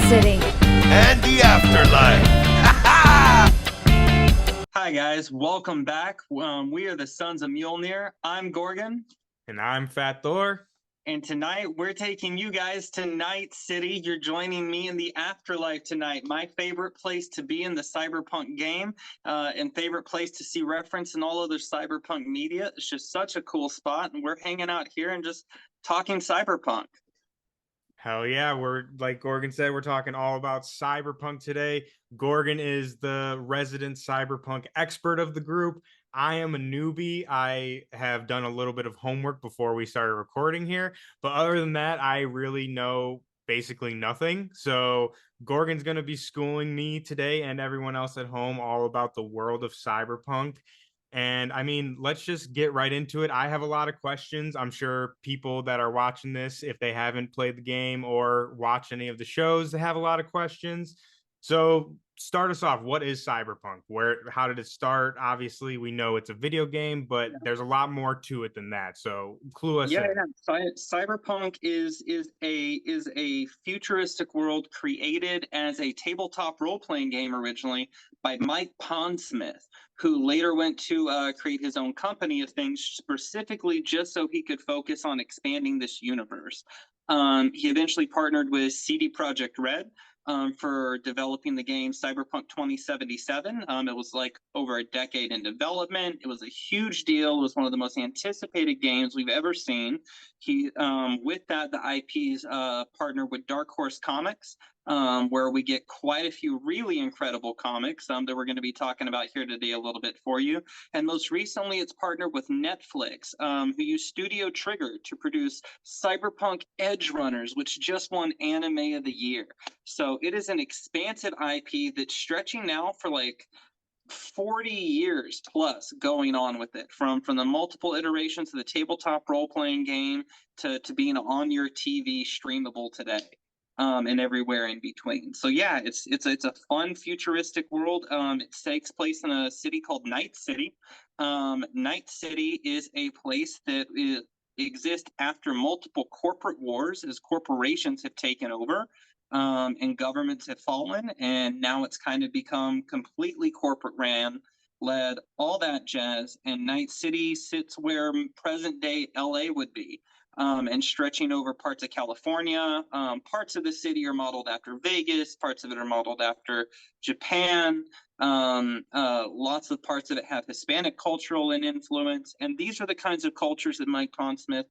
City. And the afterlife. Hi guys, welcome back. We are the Sons of Mjolnir. I'm Gorgon. And I'm Fat Thor. And tonight we're taking you guys to Night City. You're joining me in the afterlife tonight. My favorite place to be in the CyberPunk game, and favorite place to see reference in all other CyberPunk media. It's just such a cool spot, and we're hanging out here and just talking CyberPunk. Hell yeah, we're, like Gorgon said, we're talking all about Cyberpunk today. Gorgon is the resident Cyberpunk expert of the group. I am a newbie. I have done a little bit of homework before we started recording here, but other than that, I really know basically nothing. So Gorgon's going to be schooling me today and everyone else at home all about the world of Cyberpunk. And I mean, let's just get right into it. I have a lot of questions. I'm sure people that are watching this, if they haven't played the game or watch any of the shows, they have a lot of questions. So start us off. What is Cyberpunk? How did it start? Obviously, we know it's a video game, but there's a lot more to it than that. So clue us in. Cyberpunk is a futuristic world created as a tabletop role-playing game originally by Mike Pondsmith, who later went to create his own company of things specifically just so he could focus on expanding this universe. He eventually partnered with CD Projekt Red for developing the game Cyberpunk 2077. It was like over a decade in development. It was a huge deal. It was one of the most anticipated games we've ever seen. He, with that, the IP's partnered with Dark Horse Comics, where we get quite a few really incredible comics that we're going to be talking about here today a little bit for you. And most recently, it's partnered with Netflix, who used Studio Trigger to produce Cyberpunk Edgerunners, which just won Anime of the Year. So it is an expansive IP that's stretching now for like 40 years plus going on with it, from the multiple iterations of the tabletop role-playing game to being on your TV streamable today. And everywhere in between. So yeah, it's a fun futuristic world. It takes place in a city called Night City. Night City is a place that exists after multiple corporate wars, as corporations have taken over, and governments have fallen, and now it's kind of become completely corporate ran, led, all that jazz. And Night City sits where present day LA would be. And stretching over parts of California. Parts of the city are modeled after Vegas. Parts of it are modeled after Japan. Lots of parts of it have Hispanic cultural and influence. And these are the kinds of cultures that Mike Pondsmith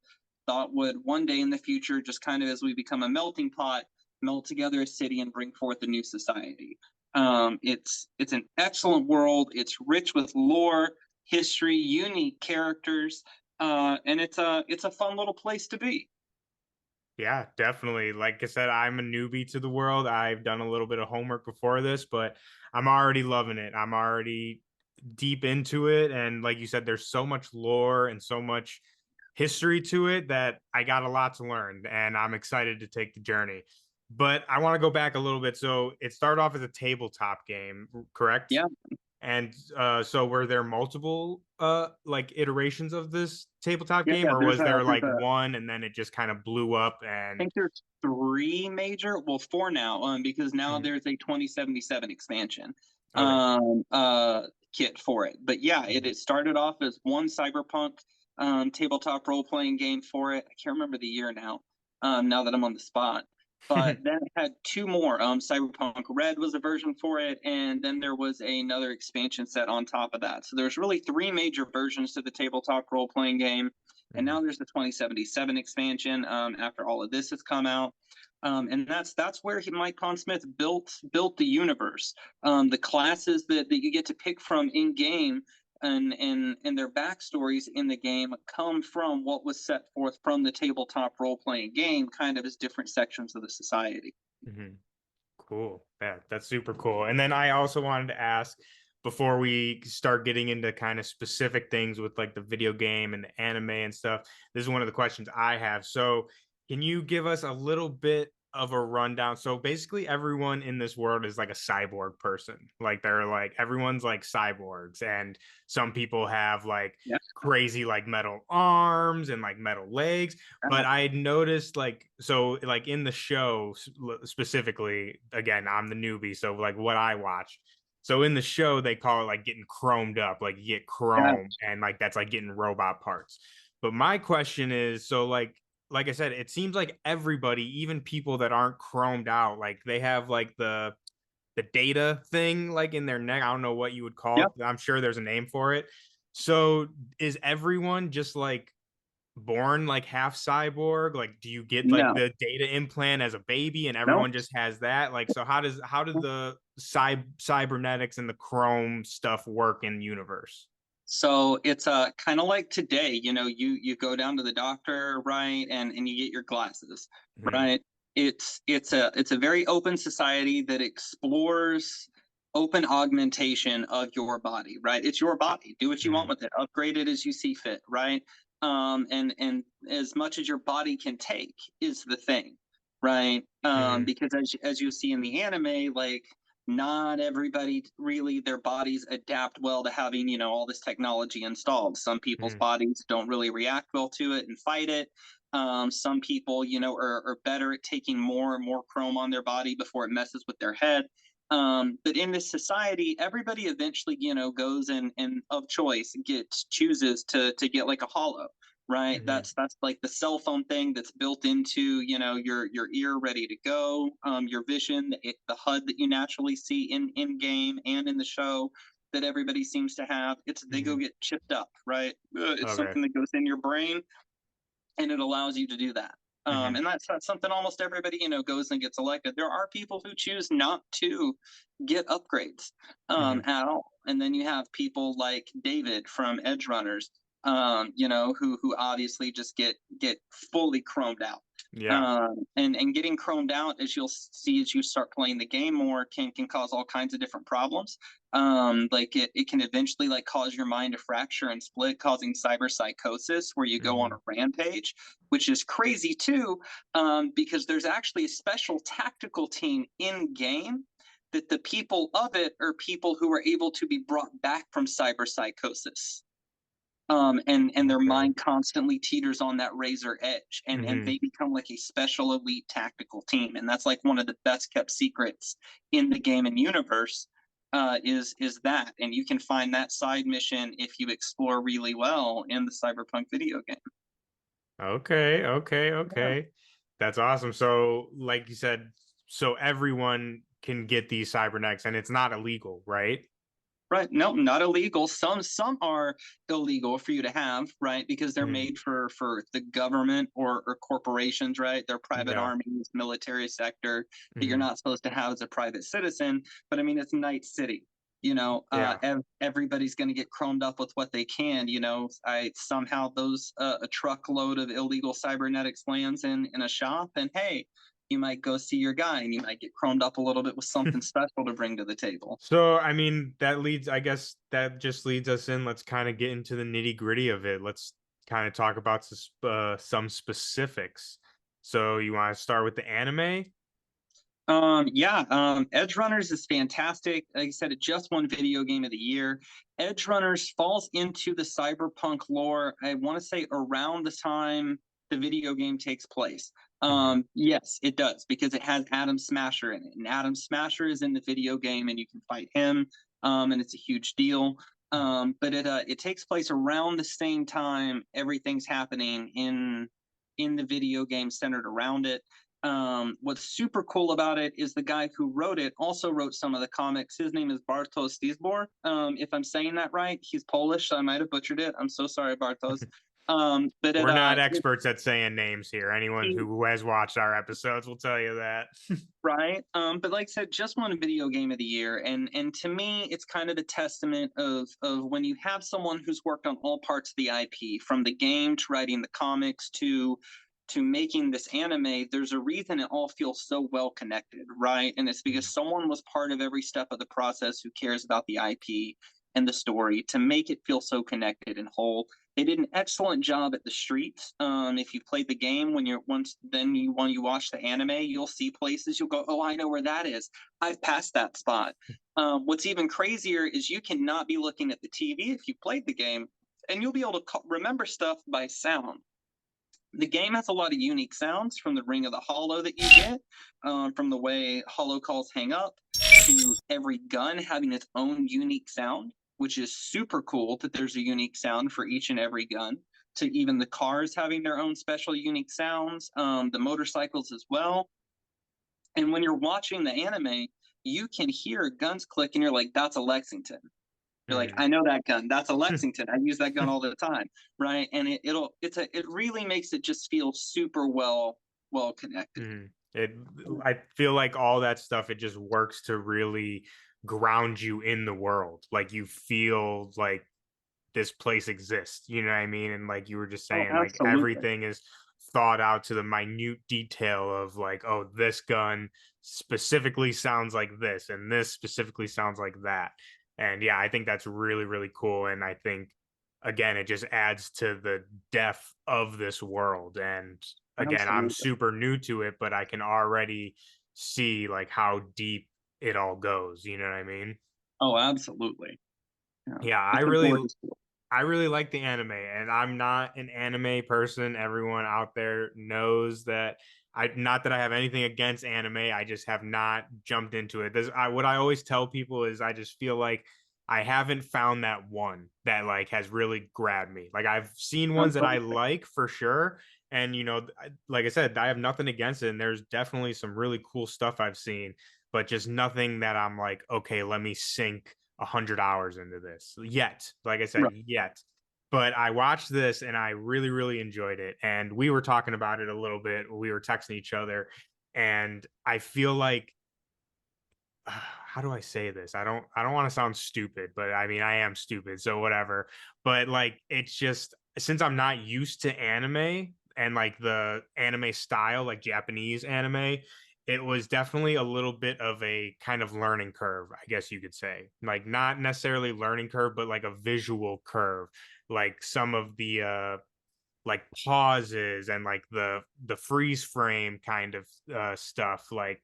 thought would one day in the future, just kind of as we become a melting pot, melt together a city and bring forth a new society. It's an excellent world. It's rich with lore, history, unique characters. And it's a fun little place to be. Yeah, definitely. Like I said, I'm a newbie to the world. I've done a little bit of homework before this, but I'm already loving it. I'm already deep into it. And like you said, there's so much lore and so much history to it that I got a lot to learn, and I'm excited to take the journey. But I want to go back a little bit. So it started off as a tabletop game, correct? Yeah. And so were there multiple like iterations of this tabletop game, or was there's there like one and then it just kind of blew up? I And think there's four now, because now there's a 2077 expansion kit for it. But yeah, it started off as one Cyberpunk tabletop role-playing game for it. I can't remember the year now, now that I'm on the spot. But then it had two more. Cyberpunk Red was a version for it, and then there was another expansion set on top of that. So there's really three major versions to the tabletop role-playing game, and now there's the 2077 expansion after all of this has come out. And that's where Mike Pondsmith built the universe. The classes that you get to pick from in game and their backstories in the game come from what was set forth from the tabletop role-playing game, kind of as different sections of the society. Cool. That's super cool. And then I also wanted to ask, before we start getting into kind of specific things with like the video game and the anime and stuff, this is one of the questions I have. So can you give us a little bit of a rundown. So basically everyone in this world is like a cyborg person. Like they're like everyone's like cyborgs, and some people have like Yeah. crazy like metal arms and like metal legs. But I had noticed like, so like in the show specifically, again, I'm the newbie, so like what I watched. So in the show, they call it like getting chromed up, like you get Yeah. chrome, and like that's like getting robot parts. But my question is, so like I said, it seems like everybody, even people that aren't chromed out, like they have like the data thing like in their neck. I don't know what you would call Yep. it. I'm sure there's a name for it. So is everyone just like born like half cyborg? Like do you get like No. the data implant as a baby and No. everyone just has that? Like so how do the cybernetics and the chrome stuff work in universe? So it's kind of like today, you go down to the doctor, right, and you get your glasses, Mhm. right? It's a very open society that explores open augmentation of your body, right? It's your body. Do what you want Mhm. with it. Upgrade it as you see fit, right? And as much as your body can take is the thing, right? Mhm. Because as you see in the anime, like not everybody really their bodies adapt well to having all this technology installed. Some people's Mhm. bodies don't really react well to it and fight it. Some people are better at taking more and more chrome on their body before it messes with their head. But in this society, everybody eventually goes and of choice gets chooses to get like a hollow, right? Mhm. That's like the cell phone thing that's built into your ear, ready to go. Your vision, the HUD that you naturally see in game and in the show that everybody seems to have. They go Mhm. get chipped up, right? It's Okay. something that goes in your brain, and it allows you to do that. Mhm. And that's something almost everybody goes and gets elected. There are people who choose not to get upgrades Mhm. at all, and then you have people like David from Edgerunners, who obviously just get fully chromed out. Yeah. And getting chromed out, as you'll see as you start playing the game more, can cause all kinds of different problems. Like it can eventually like cause your mind to fracture and split, causing cyber psychosis, where you go on a Mhm. rampage, which is crazy too, because there's actually a special tactical team in game that the people of it are people who are able to be brought back from cyber psychosis. And their Okay. mind constantly teeters on that razor edge, and Mhm. they become like a special elite tactical team, and that's like one of the best kept secrets in the game and universe. Is that, and you can find that side mission if you explore really well in the Cyberpunk video game. Okay, okay, Yeah. okay. That's awesome. So, like you said, so everyone can get these cybernetics and it's not illegal, right? Right. No, not illegal. Some are illegal for you to have, right? Because they're Mhm. made for the government or corporations, right? They're private Yeah. armies, military sector that you're Mhm. not supposed to have as a private citizen. But I mean, it's Night City. Yeah. Everybody's going to get chromed up with what they can. I somehow those a truckload of illegal cybernetics lands in a shop, and hey, you might go see your guy, and you might get chromed up a little bit with something special to bring to the table. So, I mean, that leads, I guess that just leads us in. Let's kind of get into the nitty gritty of it. Let's kind of talk about some specifics. So, you want to start with the anime? Yeah, Edgerunners is fantastic. Like I said, it just won Video Game of the Year. Edgerunners falls into the cyberpunk lore, I want to say around the time the video game takes place. Mhm. Yes, it does, because it has Adam Smasher in it. And Adam Smasher is in the video game, and you can fight him, and it's a huge deal. But it takes place around the same time everything's happening in the video game centered around it. What's super cool about it is the guy who wrote it also wrote some of the comics. His name is Bartosz Stizbor. If I'm saying that right, he's Polish, so I might have butchered it. I'm so sorry, Bartosz. But We're not experts at saying names here. Anyone he, who has watched our episodes will tell you that. right. But like I said, just won a video game of the year, and to me, it's kind of a testament of when you have someone who's worked on all parts of the IP, from the game to writing the comics to making this anime. There's a reason it all feels so well connected, right? And it's because someone was part of every step of the process who cares about the IP and the story to make it feel so connected and whole. They did an excellent job at the streets. If you played the game, when you watch the anime, you'll see places you'll go, oh, I know where that is. I've passed that spot. What's even crazier is you cannot be looking at the TV if you played the game, and you'll be able to remember stuff by sound. The game has a lot of unique sounds, from the ring of the hollow that you get, from the way hollow calls hang up, to every gun having its own unique sound, which is super cool that there's a unique sound for each and every gun, to even the cars having their own special unique sounds, the motorcycles as well. And when you're watching the anime, you can hear guns click and you're like, that's a Lexington. You're like, I know that gun. That's a Lexington. I use that gun all the time, right? And it really makes it just feel super well connected. I feel like all that stuff, it just works to really ground you in the world. Like, you feel like this place exists, you know what I mean? And like you were just Oh, saying, like absolutely. everything is thought out to the minute detail of like, oh, this gun specifically sounds like this, and this specifically sounds like that. And yeah, I think that's really, really cool. And I think, again, it just adds to the depth of this world. And again, I'm Absolutely. super new to it, but I can already see like how deep it all goes. You know what I mean? Oh, absolutely. Yeah, It's a gorgeous world. I really like the anime, and I'm not an anime person. Everyone out there knows that. Not that I have anything against anime, I just have not jumped into it. What I always tell people is I just feel like I haven't found that one that like has really grabbed me. Like, I've seen ones that I Absolutely. like for sure, and like I said, I have nothing against it. And there's definitely some really cool stuff I've seen, but just nothing that I'm like, okay, let me sink 100 hours into this yet. Like I said, Right. yet. But I watched this and I really, really enjoyed it. And we were talking about it a little bit. We were texting each other, and I feel like, how do I say this? I don't want to sound stupid, but I mean, I am stupid, so whatever. But like, it's just, since I'm not used to anime and like the anime style, like Japanese anime, it was definitely a little bit of a kind of learning curve, I guess you could say. Like, not necessarily learning curve, but like a visual curve. Like some of the like pauses and like the freeze frame kind of stuff. Like,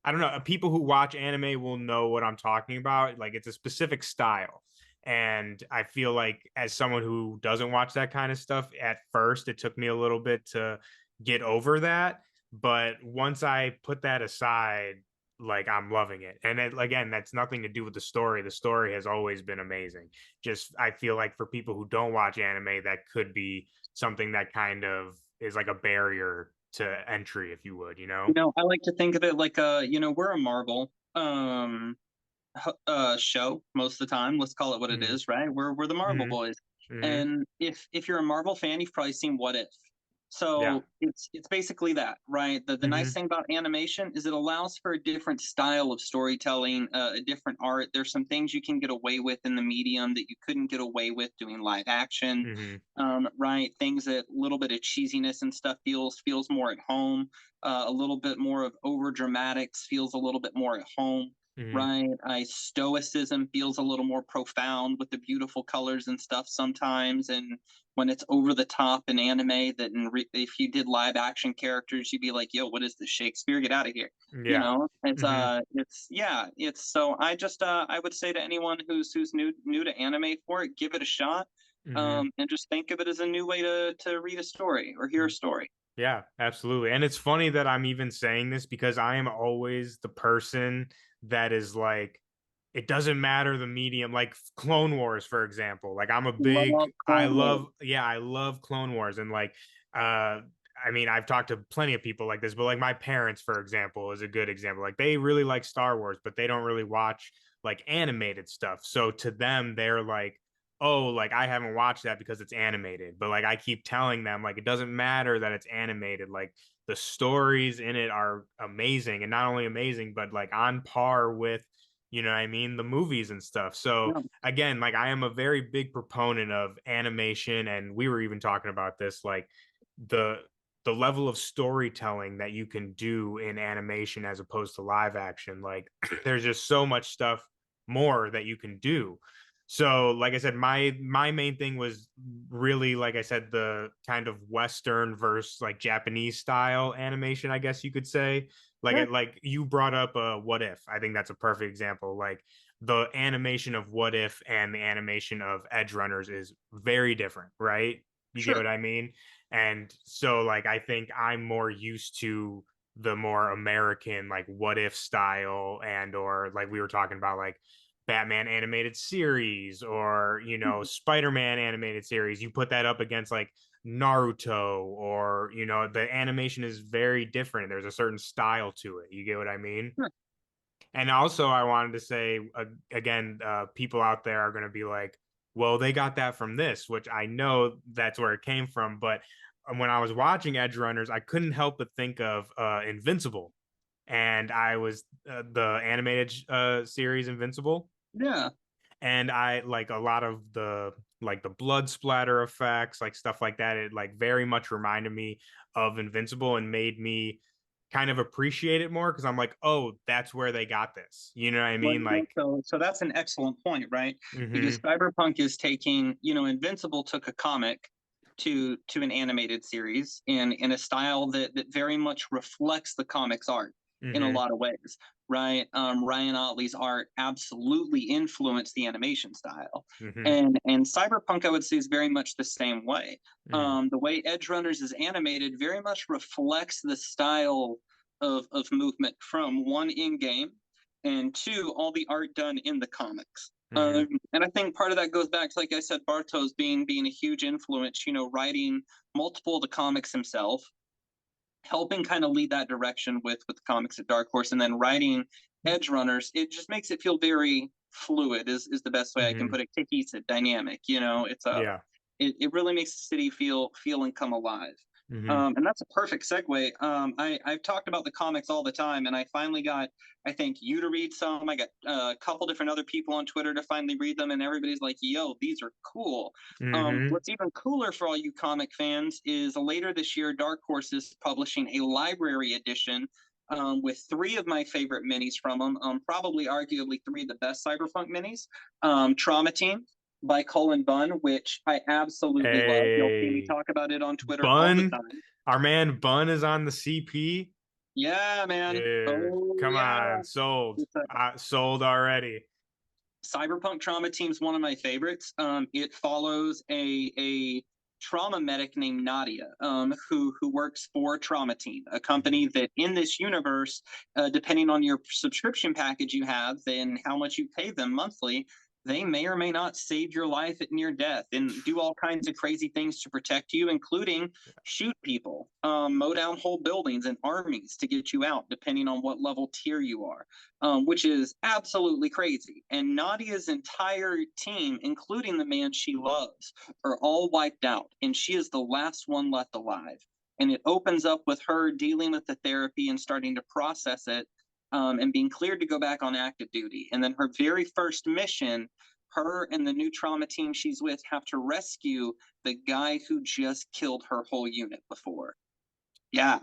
I don't know, people who watch anime will know what I'm talking about. Like, it's a specific style. And I feel like, as someone who doesn't watch that kind of stuff, at first it took me a little bit to get over that. But once I put that aside, like, I'm loving it. And again, that's nothing to do with the story. The story has always been amazing. Just, I feel like for people who don't watch anime, that could be something that kind of is like a barrier to entry, if you would, you know? I like to think of it like we're a Marvel show most of the time. Let's call it what it Mhm, is, right? We're the Marvel mhm, boys. mhm. And if you're a Marvel fan, you've probably seen What If. Yeah. So it's basically that, right? The nice Mhm, thing about animation is it allows for a different style of storytelling, a different art. There's some things you can get away with in the medium that you couldn't get away with doing live action, mhm, right? Things that a little bit of cheesiness and stuff feels more at home. A little bit more of over dramatics feels a little bit more at home, mhm, right? Stoicism feels a little more profound with the beautiful colors and stuff sometimes. And when it's over the top in anime, if you did live action characters, you'd be like, yo, what is this, Shakespeare? Get out of here. yeah, mhm, It's so I would say to anyone who's new to anime, for it, give it a shot. mhm, And just think of it as a new way to read a story or hear a mm. story. Yeah, absolutely. And it's funny that I'm even saying this, because I am always the person that is like, it doesn't matter the medium, like Clone Wars, for example. Like, I'm a Love big, I Clone Wars. love, yeah, I love Clone Wars. And like, I mean, I've talked to plenty of people like this, but like my parents, for example, is a good example. Like, they really like Star Wars, but they don't really watch like animated stuff. So to them, they're like, oh, like, I haven't watched that because it's animated. But like, I keep telling them, like, it doesn't matter that it's animated. Like, the stories in it are amazing, and not only amazing, but like on par with, you know what I mean, the movies and stuff. So Yeah. again, like, I am a very big proponent of animation, and we were even talking about this, like the the level of storytelling that you can do in animation as opposed to live action. Like, there's just so much stuff more that you can do. So, like I said, my main thing was really, like I said, the kind of Western versus like Japanese style animation, I guess you could say. Like Yeah, like you brought up What If. I think that's a perfect example. Like the animation of What If and the animation of Edgerunners is very different, right? You get sure. what I mean? And so like I think I'm more used to the more American like What If style, and or like we were talking about like Batman animated series, or Spider-Man animated series. You put that up against like Naruto, or the animation is very different. There's a certain style to it. You get what I mean? Sure. And also I wanted to say again, people out there are going to be like, well, they got that from this, which I know that's where it came from. But when I was watching Edge Runners, I couldn't help but think of Invincible. And I was the animated series Invincible, Yeah. and I like a lot of the blood splatter effects, like stuff like that. It like very much reminded me of Invincible and made me kind of appreciate it more, because I'm like, oh, that's where they got this. You know what I Well, mean? Like, so that's an excellent point, right? Because mm-hmm, Cyberpunk is taking, Invincible took a comic to an animated series in a style that very much reflects the comics art in a mm-hmm, lot of ways, right? Ryan Otley's art absolutely influenced the animation style, mm-hmm, and Cyberpunk, I would say, is very much the same way. mm-hmm, The way Edgerunners is animated very much reflects the style of movement from one in game, and two, all the art done in the comics. mm-hmm, And I think part of that goes back to, like I said, Bartos being a huge influence, writing multiple of the comics himself, helping kind of lead that direction with the comics at Dark Horse, and then writing Edge Runners. It just makes it feel very fluid, is the best way I can mm-hmm. put it. Cohesive, dynamic. Yeah. It really makes the city feel and come alive. Mm-hmm. And that's a perfect segue. I've talked about the comics all the time, and I finally got, I think, you to read some. I got a couple different other people on Twitter to finally read them, and everybody's like, "Yo, these are cool." Mm-hmm. What's even cooler for all you comic fans is later this year, Dark Horse is publishing a library edition with three of my favorite minis from them. Probably, arguably, three of the best Cyberpunk minis. Trauma Team by Cullen Bunn, which I absolutely love. You'll see me Hey, talk about it on Twitter all the Bun, time. our man Bun is on the CP. Yeah, man. Dude, Oh, come yeah. on, sold. It's a, Sold already. Cyberpunk Trauma Team's one of my favorites. It follows a trauma medic named Nadia, who works for Trauma Team, a company that in this universe, depending on your subscription package you have, then how much you pay them monthly, they may or may not save your life at near death and do all kinds of crazy things to protect you, including shoot people, mow down whole buildings and armies to get you out, depending on what level tier you are, which is absolutely crazy. And Nadia's entire team, including the man she loves, are all wiped out, and she is the last one left alive. And it opens up with her dealing with the therapy and starting to process it, and being cleared to go back on active duty. And then her very first mission, her and the new trauma team she's with have to rescue the guy who just killed her whole unit before. Yeah,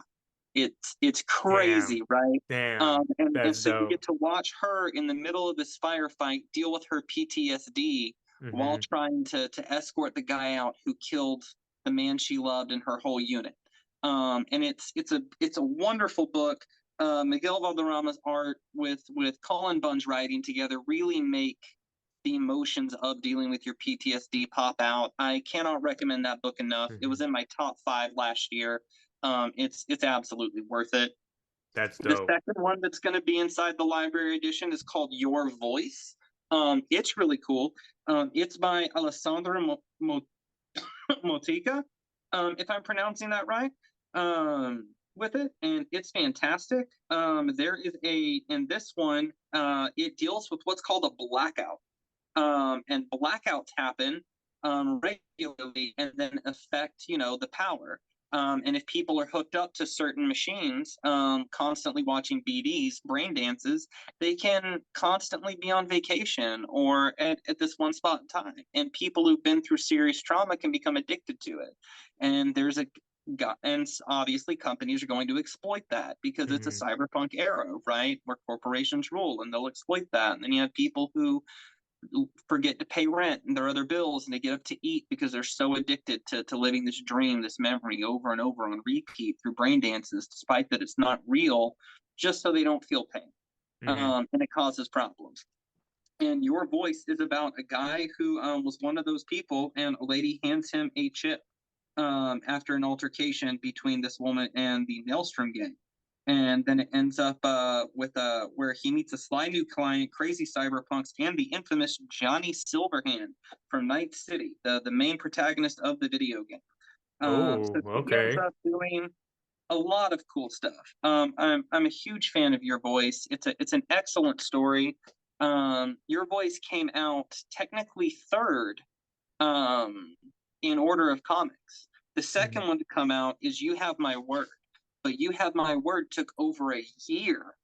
it's Damn, crazy, right? damn, And that's so you dope. get to watch her in the middle of this firefight deal with her PTSD while Mm-hmm. trying to escort the guy out who killed the man she loved and her whole unit. And it's a wonderful book. Miguel Valderrama's art with Colin Bunn's writing together really make the emotions of dealing with your PTSD pop out. I cannot recommend that book enough. It Mm-hmm. was in my top 5 last year. It's absolutely worth it. That's The dope. second one that's going to be inside the library edition is called Your Voice. It's really cool. It's by Alessandra Motica, if I'm pronouncing that right. With it, and it's fantastic. There is in this one, it deals with what's called a blackout. And blackouts happen regularly and then affect, the power. And if people are hooked up to certain machines, constantly watching BDs, brain dances, they can constantly be on vacation or at this one spot in time. And people who've been through serious trauma can become addicted to it. And and obviously companies are going to exploit that because it's a Mm-hmm. cyberpunk era, right? Where corporations rule and they'll exploit that. And then you have people who forget to pay rent and their other bills, and they get up to eat because they're so addicted to living this dream, this memory over and over on repeat through brain dances, despite that it's not real, just so they don't feel pain. And it causes problems. And your voice is about a guy who was one of those people, and a lady hands him a chip after an altercation between this woman and the Maelstrom gang. And then it ends up with where he meets a sly new client, crazy cyberpunks, and the infamous Johnny Silverhand from Night City, the main protagonist of the video game. So he ends up doing a lot of cool stuff. I'm a huge fan of your voice. It's an excellent story. Your voice came out technically third in order of comics. The second one to come out is You Have My Word. But You Have My Word took over a year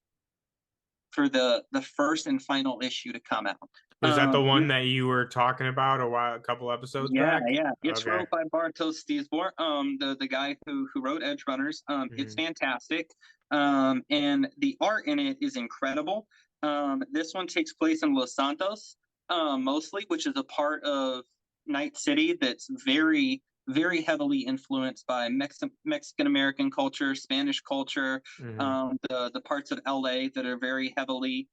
for the first and final issue to come out. Is that the one that you were talking about a couple episodes back? Yeah. It's wrote by Bartosz Stizbor, the guy who wrote Edgerunners. It's fantastic. And the art in it is incredible. This one takes place in Los Santos, mostly, which is a part of Night City that's very, very heavily influenced by Mexican American culture, Spanish culture, the parts of LA that are very heavily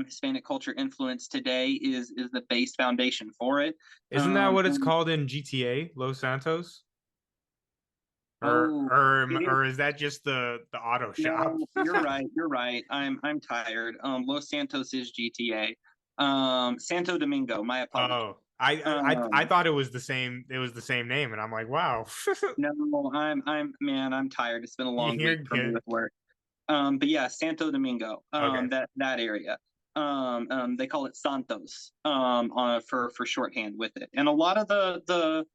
Hispanic culture influenced today is the base foundation for it. Isn't that what it's called in GTA, Los Santos? Or is that just the auto shop? No, you're right. I'm tired. Los Santos is GTA. Santo Domingo, my apologies. Oh. I thought it was the same. It was the same name, and I'm like, wow. No, I'm tired. It's been a long week for me with work. But yeah, Santo Domingo, that area. They call it Santos, for shorthand with it. And a lot of the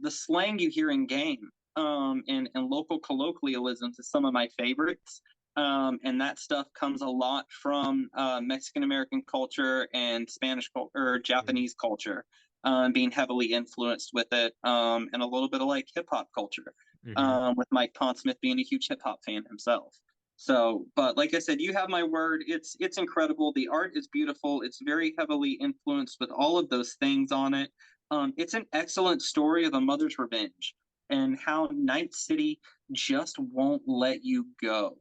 slang you hear in game, and local colloquialisms is some of my favorites. And that stuff comes a lot from Mexican American culture and Spanish or Japanese culture, being heavily influenced with it, and a little bit of like hip hop culture, with Mike Pondsmith being a huge hip hop fan himself. So, but like I said, You Have My Word. It's incredible. The art is beautiful. It's very heavily influenced with all of those things on it. It's an excellent story of a mother's revenge and how Night City just won't let you go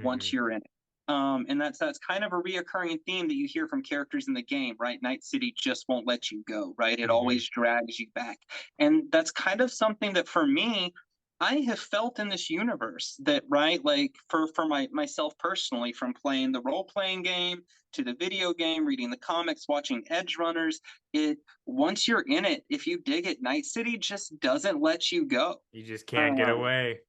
once you're in it. And that's kind of a reoccurring theme that you hear from characters in the game, right? Night City just won't let you go, right? It always drags you back. And that's kind of something that for me, I have felt in this universe that, right, like for myself personally, from playing the role-playing game to the video game, reading the comics, watching Edgerunners, once you're in it, if you dig it, Night City just doesn't let you go. You just can't get away.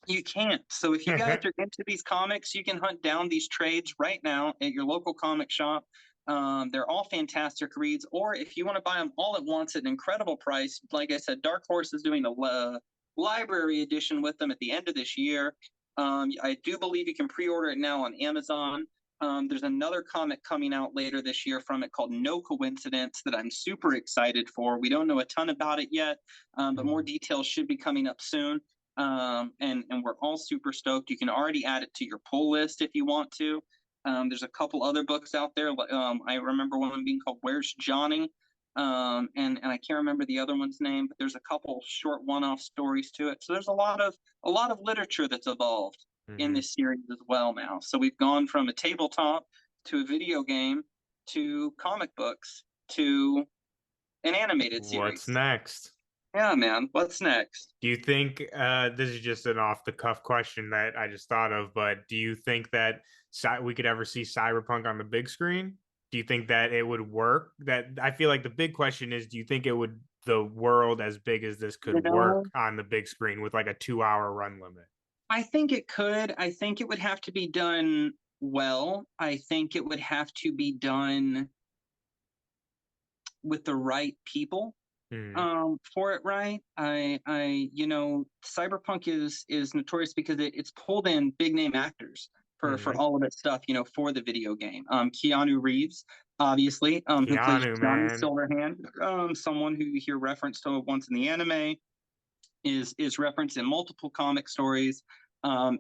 You can't. So if you guys are into these comics, you can hunt down these trades right now at your local comic shop. They're all fantastic reads. Or if you want to buy them all at once at an incredible price, like I said, Dark Horse is doing a library edition with them at the end of this year. I do believe you can pre-order it now on Amazon. There's another comic coming out later this year from it called No Coincidence that I'm super excited for. We don't know a ton about it yet, but more details should be coming up soon. And we're all super stoked. You can already add it to your pull list if you want to. There's a couple other books out there. I remember one being called Where's Johnny? And I can't remember the other one's name, but there's a couple short one-off stories to it. So there's a lot of literature that's evolved in this series as well now. So we've gone from a tabletop to a video game to comic books to an animated series. What's next? Yeah, man. What's next? Do you think, this is just an off-the-cuff question that I just thought of, but do you think that we could ever see Cyberpunk on the big screen? Do you think that it would work? That I feel like the big question is, do you think the world as big as this could work on the big screen with like a 2-hour run limit? I think it could. I think it would have to be done well. I think it would have to be done with the right people. For it, right? Cyberpunk is notorious because it's pulled in big name actors for all of its stuff, for the video game. Keanu Reeves, obviously, who plays Johnny Silverhand, someone who you hear referenced to once in the anime, is referenced in multiple comic stories.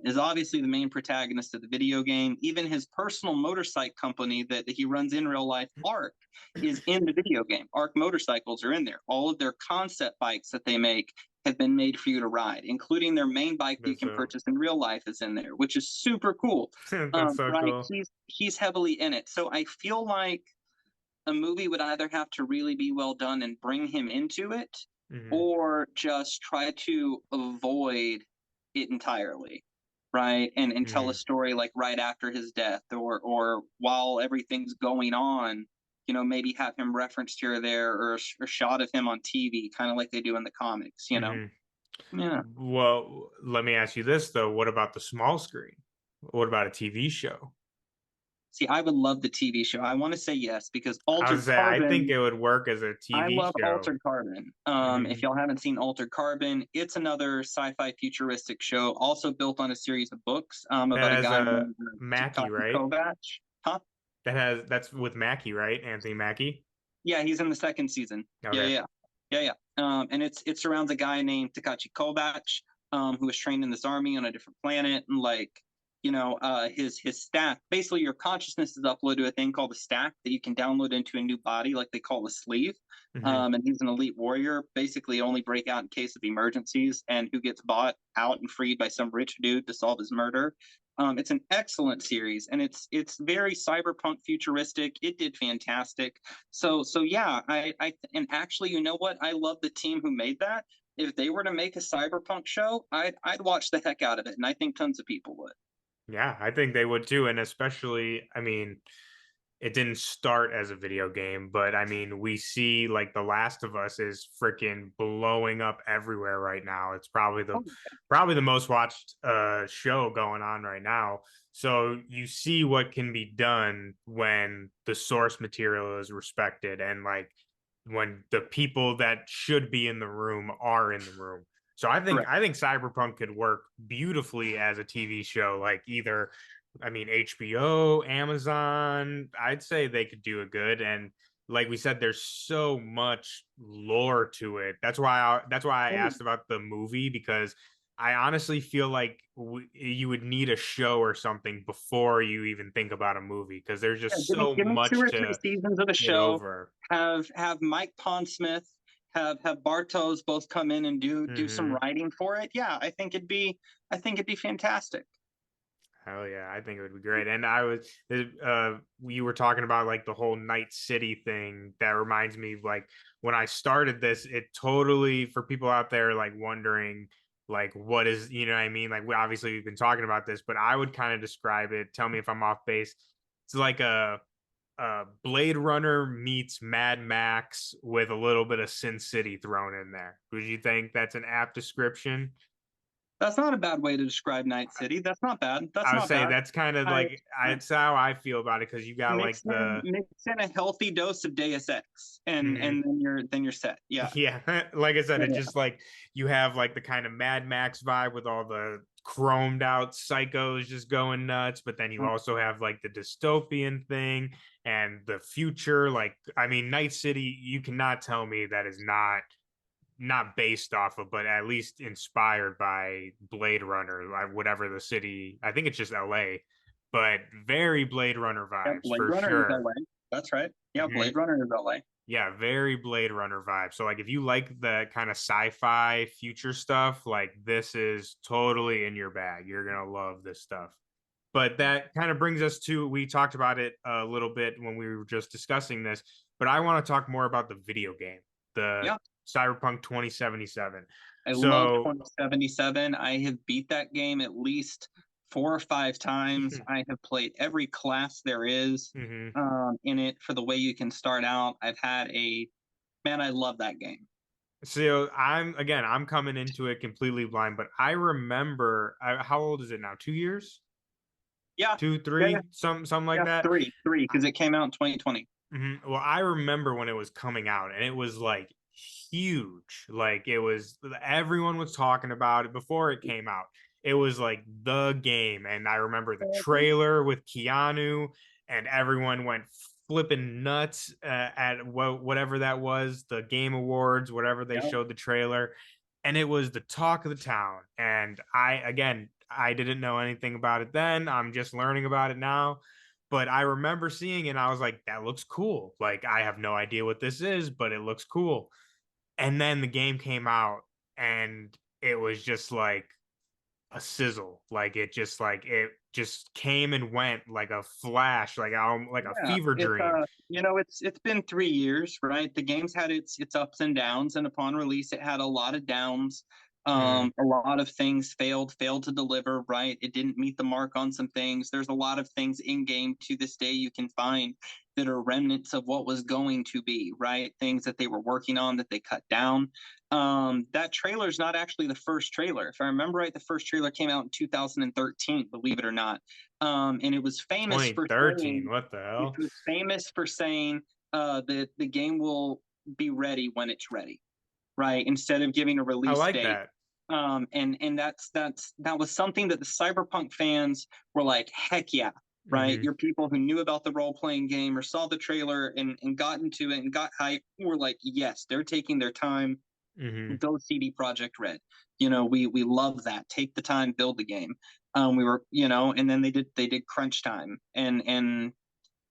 is obviously the main protagonist of the video game. Even his personal motorcycle company that he runs in real life, Arc, is in the video game. Arc motorcycles are in there. All of their concept bikes that they make have been made for you to ride, including their main bike that you can purchase in real life is in there, which is super cool. That's so right? cool. He's heavily in it. So I feel like a movie would either have to really be well done and bring him into it, or just try to avoid it entirely, right? And tell a story like right after his death, or while everything's going on, you know, maybe have him referenced here or there, or a shot of him on TV, kind of like they do in the comics, you know? Yeah. Well, let me ask you this though. What about the small screen? What about a TV show? See, I would love the TV show. I want to say yes because I Altered I think Carbon. it would work as a I TV love show. Altered Carbon. If y'all haven't seen Altered Carbon, it's another sci-fi futuristic show, also built on a series of books That about a has guy a named Mackie, Takashi right? Kovacs. Huh? That's with Mackie, right? Anthony Mackie. Yeah, he's in the second season. Okay. Yeah. And it surrounds a guy named Takashi Kovacs, who was trained in this army on a different planet, and like, you know, his stack. Basically, your consciousness is uploaded to a thing called a stack that you can download into a new body, like they call a sleeve. And he's an elite warrior, basically only break out in case of emergencies, and who gets bought out and freed by some rich dude to solve his murder. It's an excellent series, and it's very cyberpunk futuristic. It did fantastic. So yeah, and actually, you know what? I love the team who made that. If they were to make a cyberpunk show, I'd watch the heck out of it, and I think tons of people would. Yeah, I think they would too. And especially, I mean, it didn't start as a video game, but I mean, we see like The Last of Us is freaking blowing up everywhere right now. It's probably the most watched show going on right now. So you see what can be done when the source material is respected and like when the people that should be in the room are in the room. So Correct. I think Cyberpunk could work beautifully as a TV show, like either, I mean, HBO, Amazon, I'd say they could do it good. And like we said, there's so much lore to it. That's why I asked about the movie, because I honestly feel like you would need a show or something before you even think about a movie, because there's just so Give me 2 much or 3 to seasons of a get show. over. Have Mike Pondsmith, have Bartos both come in and do some writing for it. Yeah, I think it'd be fantastic. Hell yeah, I think it would be great. And I was, you were talking about like the whole Night City thing. That reminds me of like when I started this, it totally, for people out there like wondering, like, what is, you know what I mean? Like, obviously we've been talking about this, but I would kind of describe it. Tell me if I'm off base. It's like a Blade Runner meets Mad Max with a little bit of Sin City thrown in there. Would you think that's an apt description? That's not a bad way to describe Night City. That's not bad. I would say that's kind of like it's how I feel about it, because you got like the mix in a healthy dose of Deus Ex, and then you're set. Yeah. Yeah, like I said, it's just like you have like the kind of Mad Max vibe with all the chromed out psychos just going nuts, but then you also have like the dystopian thing and the future. Like, I mean, Night City, you cannot tell me that is not based off of, but at least inspired by Blade Runner, like whatever the city. I think it's just LA, but very Blade Runner vibes Blade for Runner sure. Is LA. That's right. Yeah, Blade Runner is LA. Yeah, very Blade Runner vibe. So like if you like the kind of sci-fi future stuff, like this is totally in your bag. You're going to love this stuff. But that kind of brings us to, we talked about it a little bit when we were just discussing this, but I want to talk more about the video game, the Cyberpunk 2077. I love 2077. I have beat that game at least 4 or 5 times. I have played every class there is in it for the way you can start out. I've had I love that game. So I'm coming into it completely blind, but I remember, how old is it now? 2 years? Yeah. 2, 3, something like that. 3, because it came out in 2020. Well, I remember when it was coming out, and it was like huge. Like everyone was talking about it before it came out. It was like the game, and I remember the trailer with Keanu, and everyone went flipping nuts at whatever that was, the Game Awards, whatever they showed the trailer, and it was the talk of the town. And I didn't know anything about it then. I'm just learning about it now. But I remember seeing it and I was like, that looks cool. Like, I have no idea what this is, but it looks cool. And then the game came out and it was just like a sizzle. It just came and went like a flash, like a Yeah, fever dream. it's been 3 years, right? The game's had its ups and downs, and upon release, it had a lot of downs. Mm, A lot of things failed to deliver, right? It didn't meet the mark on some things. There's a lot of things in game to this day you can find that are remnants of what was going to be, right? Things that they were working on that they cut down. That trailer is not actually the first trailer. If I remember right, the first trailer came out in 2013, believe it or not. And it was famous for 2013. saying What the it hell? was famous for saying that the game will be ready when it's ready, right? Instead of giving a I release like date. that. And that was something that the Cyberpunk fans were like, heck yeah, right? Hmm. Your people who knew about the role playing game or saw the trailer and got into it and got hyped were like, yes, they're taking their time. Hmm. Go CD Project Red. We love that. Take the time, build the game. We were, and then they did crunch time, and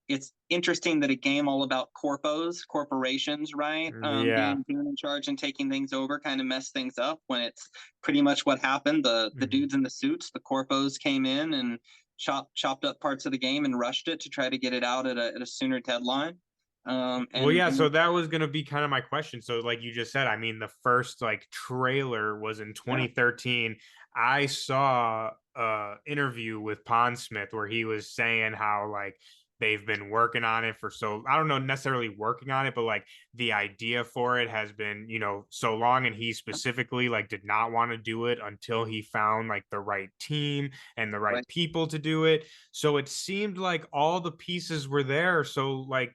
it's interesting that a game all about corporations, right? Yeah. Being in charge and taking things over kind of mess things up when it's pretty much what happened. The Mhm. dudes in the suits, the corpos came in and chopped up parts of the game and rushed it to try to get it out at a sooner deadline. Well, yeah, And so that was gonna be kind of my question. So, like you just said, I mean, the first like trailer was in yeah, 2013. I saw a interview with Pondsmith where he was saying how like they've been working on it for so I don't know necessarily working on it, but like the idea for it has been, so long, and he specifically like did not want to do it until he found like the right team and the right right. people to do it. So it seemed like all the pieces were there. So like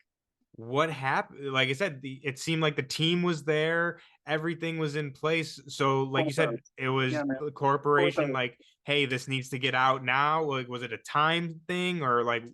what happened? Like I said, it seemed like the team was there, everything was in place. So, like you said, Corpos. it was Yeah, man. the corporation. Corpos. Like, hey, this needs to get out now. Like, was it a time thing, or like,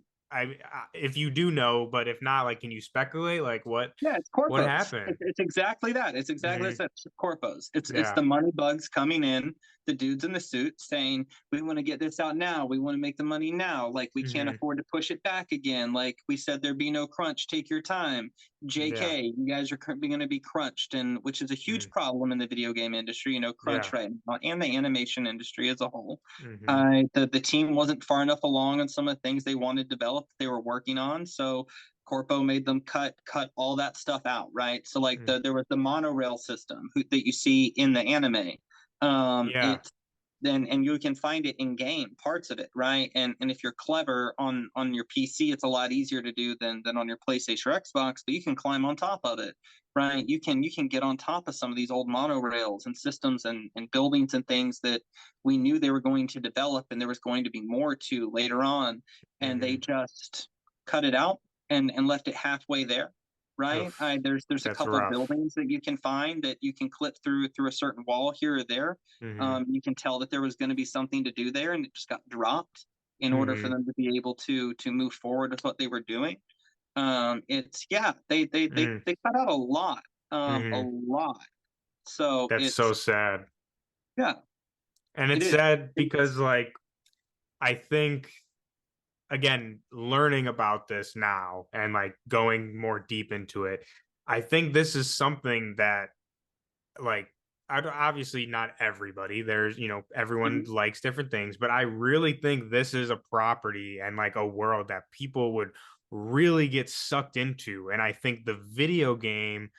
if you do know, but if not, like, can you speculate? Like, Yeah, it's what corpos. happened? It's exactly that. It's exactly Hmm. that. It's corpos. It's Yeah. the money bugs coming in, the dudes in the suit saying, "We want to get this out now. We want to make the money now. Like we can't Hmm. afford to push it back again. Like we said, there be no crunch. Take your time. Yeah. JK, you guys are going to be crunched, and which is a huge Mm. problem in the video game industry. Yeah. Crunch right now, and the animation industry as a whole. Hmm. The team wasn't far enough along on some of the things they wanted developed. They were working on, so Corpo made them cut all that stuff out, right? So like there was the monorail system that you see in the anime. Yeah. It's then and you can find it in game parts of it, right? And if you're clever on your PC, it's a lot easier to do than on your PlayStation or Xbox, but you can climb on top of it, right? You can get on top of some of these old monorails and systems and buildings and things that we knew they were going to develop and there was going to be more to later on, and they Hmm. just cut it out and left it halfway there, right? Oof. There's a That's couple rough. buildings that you can find that you can clip through a certain wall here or there. Hmm. You can tell that there was going to be something to do there, and it just got dropped in order for Hmm. them to be able to move forward with what they were doing. It's yeah, they cut out a Hmm. lot. So That's so it's sad. yeah, And it it's is. sad because like I think again, learning about this now and like going more deep into it, I think this is something that like obviously not everybody. There's, everyone Mhm. likes different things, but I really think this is a property and like a world that people would really get sucked into. And I think the video game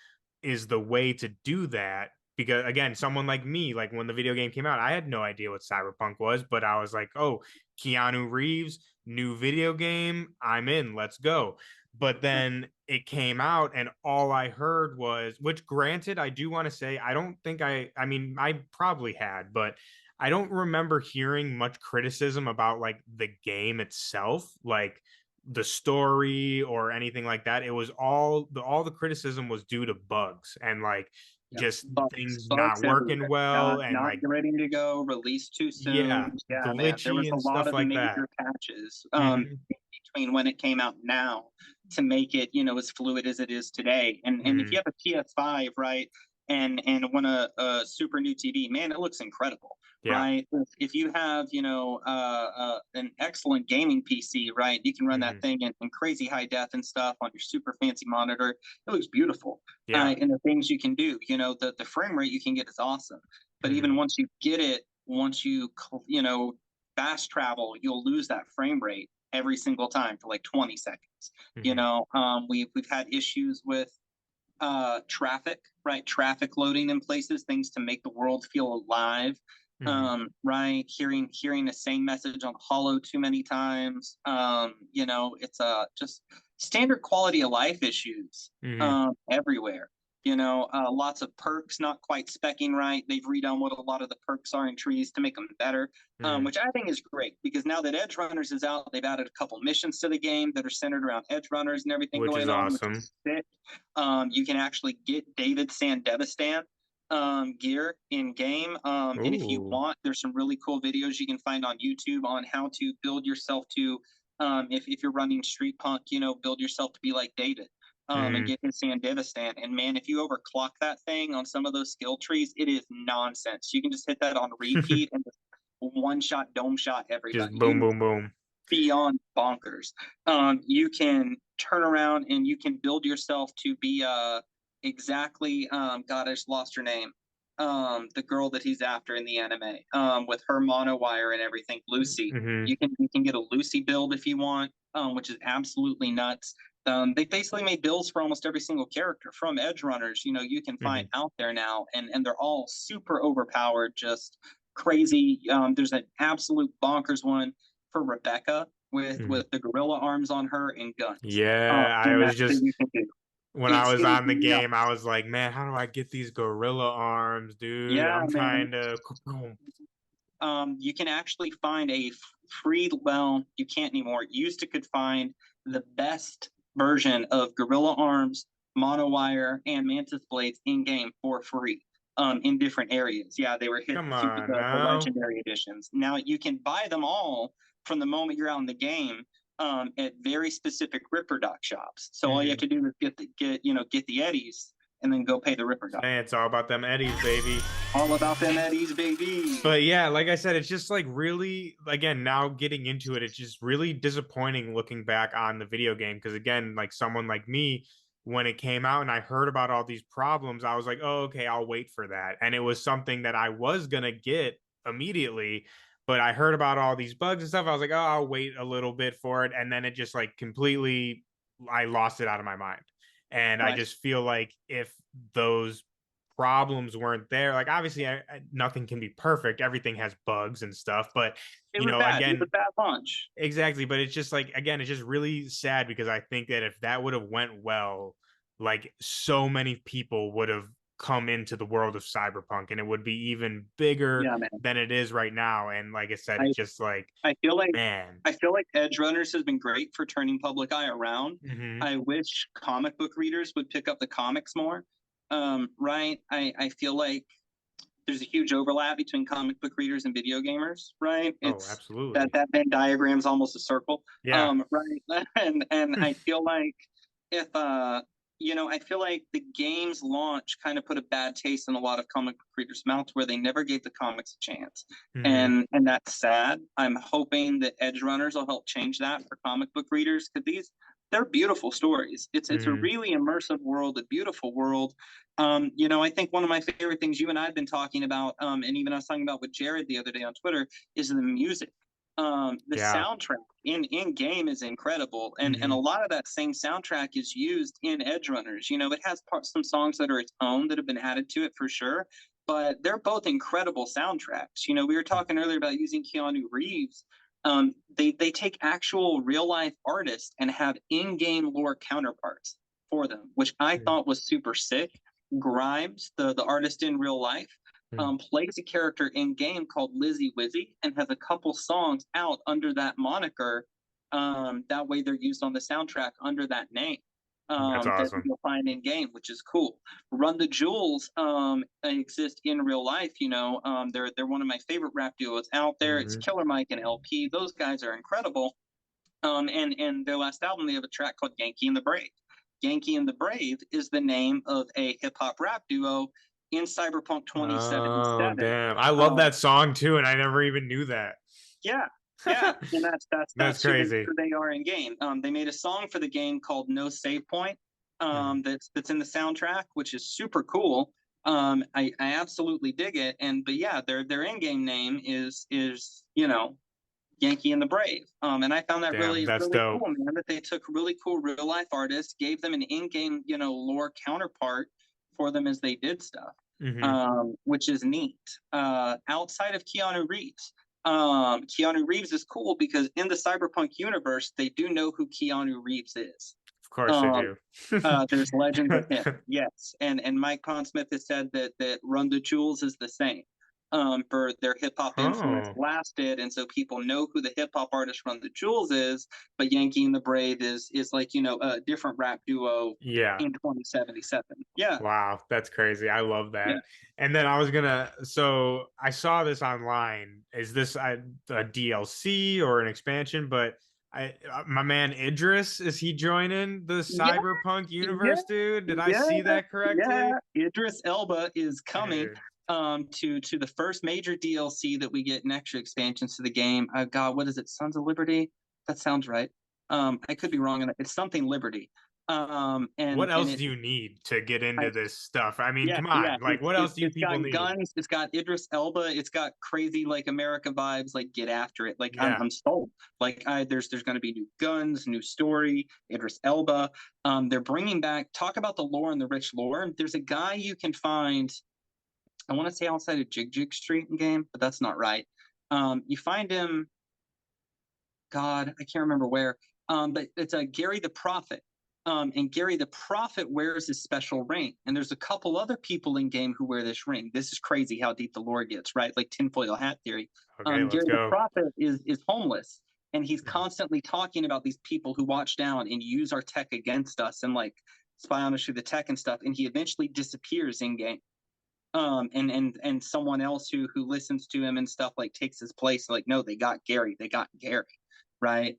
is the way to do that because again, someone like me, like when the video game came out, I had no idea what Cyberpunk was, but I was like, "Oh, Keanu Reeves, new video game, I'm in, let's go." But then it came out and all I heard was, which granted, I do want to say, I don't think I mean, I probably had, but I don't remember hearing much criticism about like the game itself, like the story or anything like that. It was all the criticism was due to bugs and like Yeah, just things bugs not working everywhere. well and Not like, ready to go, released too yeah, soon. Yeah, man, there was glitchy a and lot stuff of like that. major patches Hmm. between when it came out now to make it, as fluid as it is today. And if Hmm. you have a PS5, right, and when a super new TV, man, it looks incredible. Yeah. Right? If you have, an excellent gaming PC, right, you can run that thing in crazy high def and stuff on your super fancy monitor. It looks beautiful. Yeah. And the things you can do, the frame rate you can get is awesome. But even once you get it, once you fast travel, you'll lose that frame rate every single time for like 20 seconds. We've had issues with traffic, right? Traffic loading in places, things to make the world feel alive. Right, hearing the same message on Hollow too many times. It's just standard quality of life issues everywhere. Lots of perks not quite specking right. They've redone what a lot of the perks are in trees to make them better, which I think is great, because now that Edgerunners is out, they've added a couple missions to the game that are centered around Edgerunners and everything Which going is on, awesome. which is sick. You can actually get David Sandevistan gear in game, and if you want, there's some really cool videos you can find on YouTube on how to build yourself to if you're running Street Punk, build yourself to be like David, and get his Sandevistan. And man, if you overclock that thing on some of those skill trees, it is nonsense. You can just hit that on repeat and just one shot dome shot everybody. Just boom, boom, boom. Beyond bonkers. You can turn around and you can build yourself to be exactly God, I just lost her name. The girl that he's after in the anime, with her mono wire and everything, Lucy. You can get a Lucy build if you want, which is absolutely nuts. They basically made builds for almost every single character from Edgerunners, you can find out there now, and they're all super overpowered, just crazy. There's an absolute bonkers one for Rebecca with the gorilla arms on her and guns. Yeah, I was just when I was on the game, nuts. I was like, man, how do I get these gorilla arms, dude? Yeah, I'm trying to. You can actually find a free, well, you can't anymore. You used to could find the best version of gorilla arms, monowire, and mantis blades in game for free. In different areas. Yeah, they were hit Come the on, legendary editions. Now you can buy them all from the moment you're out in the game, at very specific Ripper Doc shops. So all you have to do is get the Eddies and then go pay the Ripper Doc. Man, it's all about them Eddies, baby. All about them Eddies, baby. But yeah, like I said, it's just like really, again, now getting into it, it's just really disappointing looking back on the video game. Because again, like someone like me, when it came out and I heard about all these problems, I was like, oh, okay, I'll wait for that. And it was something that I was going to get immediately, but I heard about all these bugs and stuff. I was like, oh, I'll wait a little bit for it. And then it just like completely, I lost it out of my mind. And I just feel like if those problems weren't there, like obviously nothing can be perfect. Everything has bugs and stuff, but again, it was a bad launch. Exactly. But it's just like, again, it's just really sad because I think that if that would have went well, like so many people would have come into the world of Cyberpunk and it would be even bigger than it is right now. And like I said, it's just like, I feel like Edgerunners has been great for turning public eye around. I wish comic book readers would pick up the comics more. Right. I feel like there's a huge overlap between comic book readers and video gamers, right? It's absolutely. That Venn diagram's almost a circle. Yeah. Right. And I feel like if I feel like the game's launch kind of put a bad taste in a lot of comic book readers' mouths where they never gave the comics a chance. And that's sad. I'm hoping that Edgerunners will help change that for comic book readers, because they're beautiful stories. It's a really immersive world, a beautiful world. I think one of my favorite things you and I have been talking about, and even I was talking about with Jared the other day on Twitter, is the music. The soundtrack in game is incredible, and a lot of that same soundtrack is used in Edgerunners. It has some songs that are its own that have been added to it for sure, but they're both incredible soundtracks. We were talking earlier about using Keanu Reeves. They take actual real life artists and have in-game lore counterparts for them, which I thought was super sick. Grimes, the artist in real life, plays a character in game called Lizzie Wizzy and has a couple songs out under that moniker. That way they're used on the soundtrack under that name. That's awesome. That you'll find in game, which is cool. Run the Jewels exist in real life. They're one of my favorite rap duos out there. It's Killer Mike and LP. Those guys are incredible. And their last album, they have a track called Yankee and the Brave. Yankee and the Brave is the name of a hip hop rap duo in Cyberpunk Oh 2077. damn! I love that song too, and I never even knew that. Yeah, yeah, and That's that's crazy. who they are in game. They made a song for the game called "No Save Point." That's in the soundtrack, which is super cool. I absolutely dig it. But yeah, their in-game name is Yankee and the Brave. And I found that Damn, that's really dope. cool, man. That they took really cool real life artists, gave them an in-game lore counterpart for them as they did stuff, which is neat. Outside of Keanu Reeves. Keanu Reeves is cool because in the Cyberpunk universe, they do know who Keanu Reeves is. Of course they do. There's legends of him, yes. And Mike Pondsmith has said that Run the Jewels is the same. For their hip hop influence lasted, and so people know who the hip hop artist Run the Jewels is, but Yankee and the Brave is like a different rap duo. Yeah. In 2077. Yeah. Wow, that's crazy. I love that. Yeah. And then I was gonna. So I saw this online. Is this a DLC or an expansion? But my man Idris, is he joining the Cyberpunk universe, dude? Did I see that correctly? Yeah, Idris Elba is coming. Dude. To the first major DLC that we get in extra expansions to the game. God, what is it? Sons of Liberty? That sounds right. I could be wrong on it. It's something Liberty. And what else do you need to get into this stuff? I mean, come on. Like, what else do you people need? It's got guns. It's got Idris Elba. It's got crazy like America vibes. Like, get after it. Like, I'm sold. Like, there's going to be new guns, new story. Idris Elba. They're bringing back. Talk about the lore and the rich lore. There's a guy you can find. I want to say outside of Jig Street in game, but that's not right. You find him. God, I can't remember where. But it's Gary the Prophet. And Gary the Prophet wears his special ring. And there's a couple other people in game who wear this ring. This is crazy how deep the lore gets, right? Like tinfoil hat theory. Okay, Gary the Prophet is homeless. And he's constantly talking about these people who watch down and use our tech against us and like spy on us through the tech and stuff. And he eventually disappears in game. And someone else who listens to him and stuff like takes his place. Like, no, they got Gary. Right?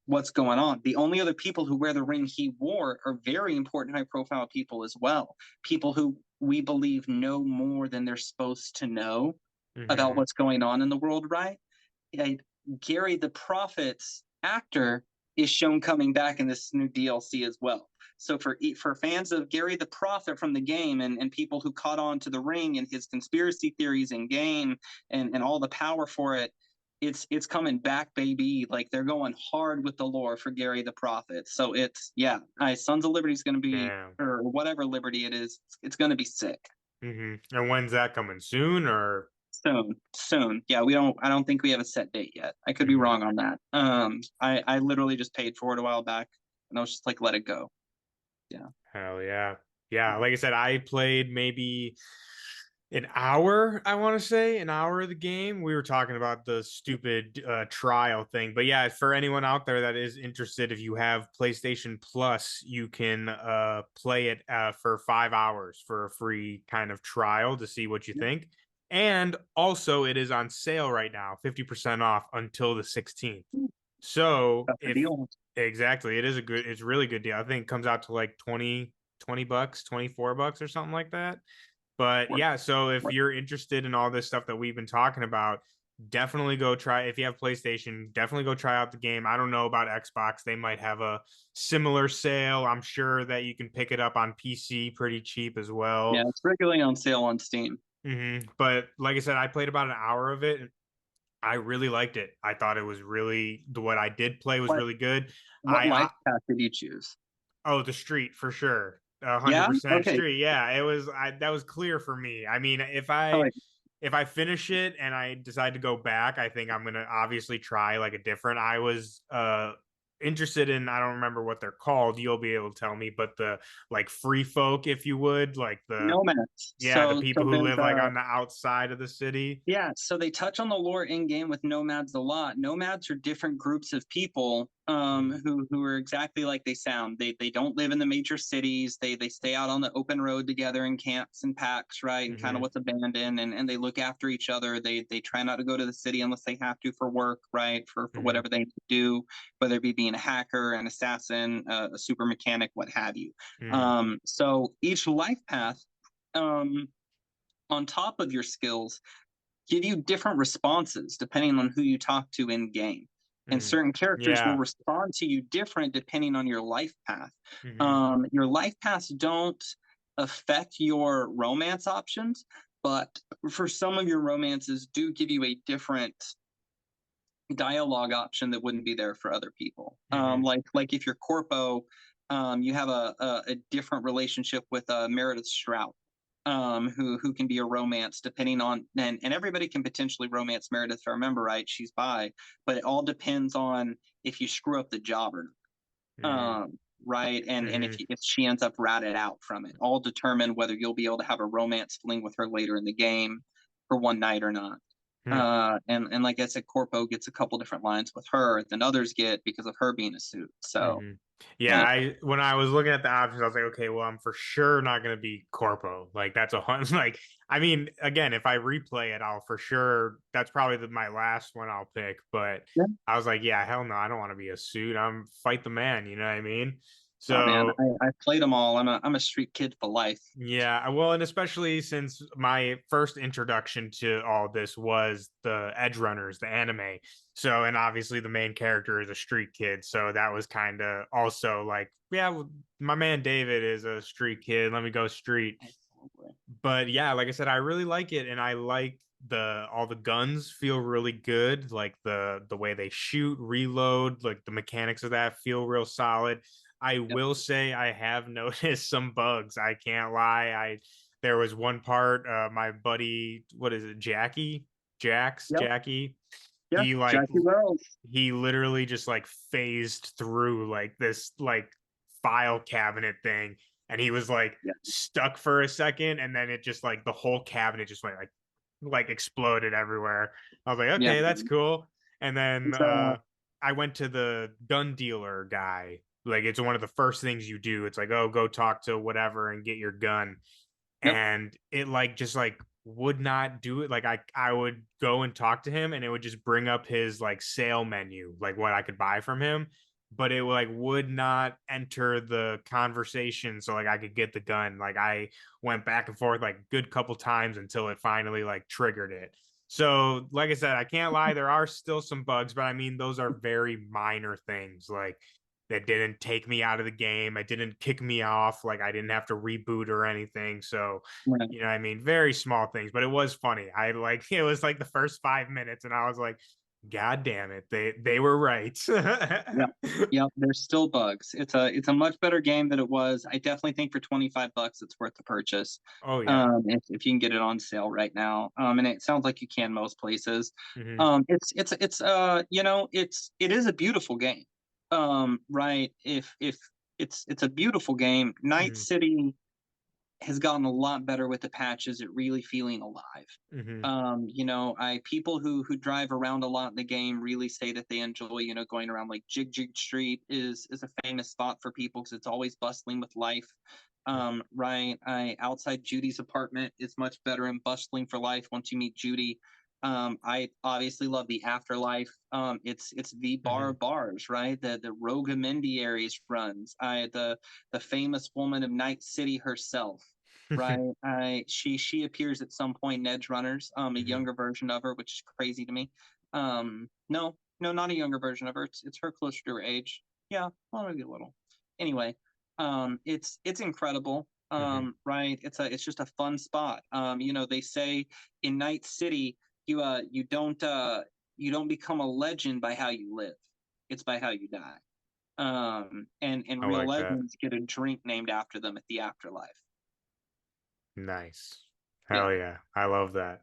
What's going on? The only other people who wear the ring he wore are very important, high profile people as well. People who we believe know more than they're supposed to know about what's going on in the world, right? Gary the Prophet's actor is shown coming back in this new DLC as well. So for fans of Gary the Prophet from the game and people who caught on to the ring and his conspiracy theories in game and all the power for it, it's coming back, baby. Like, they're going hard with the lore for Gary the Prophet. So Sons of Liberty is going to be, or whatever Liberty it is, it's going to be sick. And when's that coming? Soon or? Soon. Yeah, I don't think we have a set date yet. I could be wrong on that. I literally just paid for it a while back and I was just like, let it go. Yeah. Hell yeah. Yeah. Like I said, I played maybe an hour, I want to say, an hour of the game. We were talking about the stupid trial thing. But yeah, for anyone out there that is interested, if you have PlayStation Plus, you can play it for 5 hours for a free kind of trial to see what you think. And also, it is on sale right now, 50% off until the 16th. So exactly, it's really good deal. I think it comes out to like 20 bucks, 24 bucks or something like that. But yeah, so if you're interested in all this stuff that we've been talking about, definitely go try. If you have PlayStation, definitely go try out the game. I don't know about Xbox. They might have a similar sale. I'm sure that you can pick it up on PC pretty cheap as well. Yeah, it's regularly on sale on Steam. But like I said, I played about an hour of it. I really liked it. I thought it was really, what I did play was really good. What life path did you choose? Oh, the street for sure. 100% street. Yeah, it was. That was clear for me. I mean, if I finish it and I decide to go back, I think I'm gonna obviously try like a different. I was interested in, I don't remember what they're called. You'll be able to tell me, but the like free folk, if you would, like the nomads. Yeah, the people who live like on the outside of the city. Yeah, so they touch on the lore in game with nomads a lot. Nomads are different groups of people who are exactly like they sound. They don't live in the major cities. They stay out on the open road together in camps and packs, right? And kind of what's abandoned, and they look after each other. They try not to go to the city unless they have to for work, right? For whatever they do, whether it be being a hacker, an assassin, a super mechanic, what have you. So each life path on top of your skills, give you different responses depending on who you talk to in game. And certain characters will Yeah. respond to you different depending on your life path. Mhm. Your life paths don't affect your romance options, but for some of your romances do give you a different dialogue option that wouldn't be there for other people. Mhm. Like if you're Corpo, you have a different relationship with Meredith Strout, who can be a romance depending on, and everybody can potentially romance Meredith if I remember right. She's bi, but it all depends on if you screw up the job or not. Mhm. Right, and Mhm. if she ends up ratted out from it, all determine whether you'll be able to have a romance fling with her later in the game for one night or not. Hmm. And like I said, Corpo gets a couple different lines with her than others get because of her being a suit. So Mhm. Yeah, yeah, when I was looking at the options, I was like, okay, well, I'm for sure not gonna be Corpo. Like that's a hunt. Like, I mean, again, if I replay it, I'll for sure. That's probably my last one I'll pick. But yeah. I was like, yeah, hell no, I don't want to be a suit. I'm fight the man. You know what I mean? Oh man, So I played them all. I'm a street kid for life. yeah, well, and especially since my first introduction to all this was the Edgerunners, the anime. So, and obviously the main character is a street kid. So that was kind of also like, yeah, well, my man David is a street kid. Let me go street. But yeah, like I said, I really like it, and I like all the guns feel really good. Like the way they shoot, reload, like the mechanics of that feel real solid. I Yep, will say I have noticed some bugs. I can't lie. There was one part, my buddy, what is it, yep, Jackie. yeah. He like Jackie Wells. he literally just like phased through like this like file cabinet thing, and he was like Yeah, stuck for a second, and then it just like the whole cabinet just went like exploded everywhere. I was like, yeah. okay, that's cool. And then It's I went to the gun dealer guy. Like it's one of the first things you do. It's like, oh, go talk to whatever and get your gun. yep. And it like just like would not do it. Like I would go and talk to him, and it would just bring up his like sale menu, like what I could buy from him, but it like would not enter the conversation so like I could get the gun. Like I went back and forth like good couple times until it finally like triggered it. So like I said, I can't lie, there are still some bugs, but I mean those are very minor things. Like that didn't take me out of the game. It didn't kick me off. Like I didn't have to reboot or anything. So, Right. you know, I mean, very small things, but it was funny. I like it was like the first 5 minutes, and I was like, God damn it, they were right. Yep. Yep. There's still bugs. It's a much better game than it was. I definitely think for $25 it's worth the purchase. Oh yeah. If you can get it on sale right now. And it sounds like you can most places. Hmm. It is a beautiful game. Right. If it's a beautiful game. Night Hmm. City has gotten a lot better with the patches, it really feeling alive. Hmm. I people who drive around a lot in the game really say that they enjoy, going around like Jig Street is a famous spot for people because it's always bustling with life. Right. I outside Judy's apartment is much better and bustling for life once you meet Judy. I obviously love the afterlife. It's the bar Hmm. of bars, right? The Rogue Amendiaries runs. The famous woman of Night City herself, right? She appears at some point in Edgerunners, a Hmm. younger version of her, which is crazy to me. No, no, not a younger version of her. It's her closer to her age. Yeah, well, maybe a little. Anyway, it's incredible. Hmm. Right? It's just a fun spot. They say in Night City, you don't become a legend by how you live. It's by how you die. And I real like that. legends get a drink named after them at the afterlife. Nice. Yeah. Hell yeah. I love that.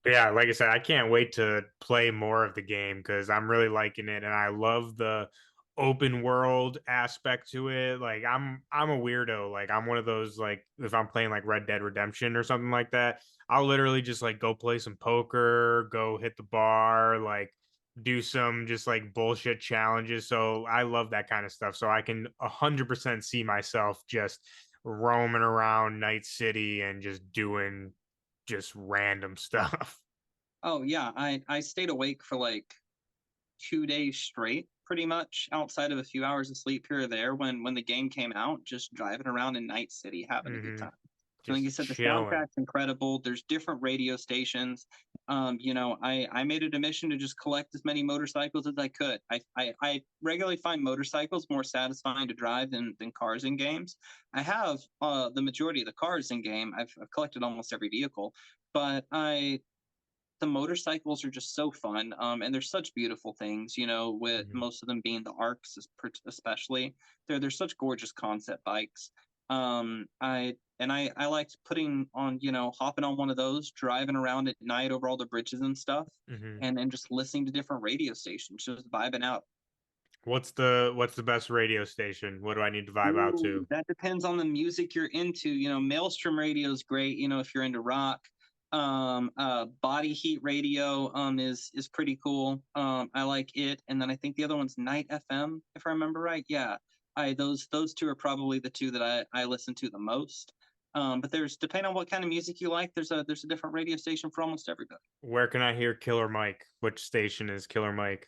But yeah, like I said, I can't wait to play more of the game because I'm really liking it, and I love the open world aspect to it. Like I'm a weirdo. Like I'm one of those, like if I'm playing like Red Dead Redemption or something like that, I'll literally just like go play some poker, go hit the bar, like do some just like bullshit challenges. So I love that kind of stuff. So I can 100% see myself just roaming around Night City and just doing just random stuff. Oh yeah, I stayed awake for like 2 days straight, pretty much, outside of a few hours of sleep here or there when the game came out, just driving around in Night City having a good Hmm. time. Like you Just said, the chilling. soundtrack's incredible. There's different radio stations. I made it a mission to just collect as many motorcycles as I could. I regularly find motorcycles more satisfying to drive than cars in games. I have the majority of the cars in game. I've collected almost every vehicle, but the motorcycles are just so fun, and they're such beautiful things, with most of them being the arcs, especially. They're such gorgeous concept bikes. I liked putting on, hopping on one of those, driving around at night over all the bridges and stuff, and then just listening to different radio stations, just vibing out. What's the best radio station? What do I need to vibe out to? That depends on the music you're into. Maelstrom Radio is great, if you're into rock. Body Heat Radio is pretty cool. I like it. And then I think the other one's Night FM, if I remember right. Yeah. Those two are probably the two that I listen to the most. But there's, depending on what kind of music you like, there's a different radio station for almost everybody. Where can I hear Killer Mike? Which station is Killer Mike?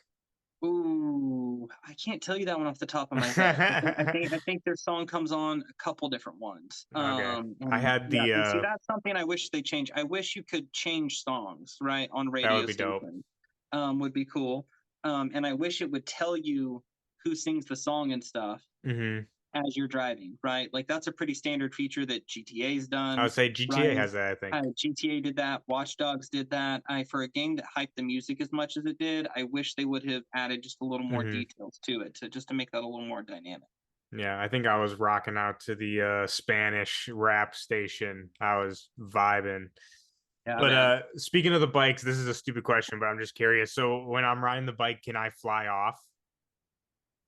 Ooh, I can't tell you that one off the top of my head. I think their song comes on a couple different ones. Okay. I had the see, that's something I wish they changed. I wish you could change songs, right, on radio that would be stations. dope. Would be cool. And I wish it would tell you who sings the song and stuff as you're driving, right? Like that's a pretty standard feature that GTA's done. I would say GTA has that, I think. GTA did that. Watch Dogs did that. For a game that hyped the music as much as it did, I wish they would have added just a little more details to it, just to make that a little more dynamic. Yeah, I think I was rocking out to the Spanish rap station. I was vibing. Yeah, but speaking of the bikes, this is a stupid question, but I'm just curious. So when I'm riding the bike, can I fly off?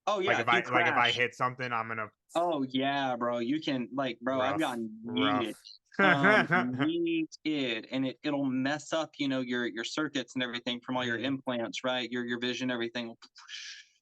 Oh yeah, if I hit something, I'm gonna. Oh yeah, bro. You can bro. I've gotten yeeted, yeeted, and it'll mess up, your circuits and everything from all your implants, right? Your vision, everything.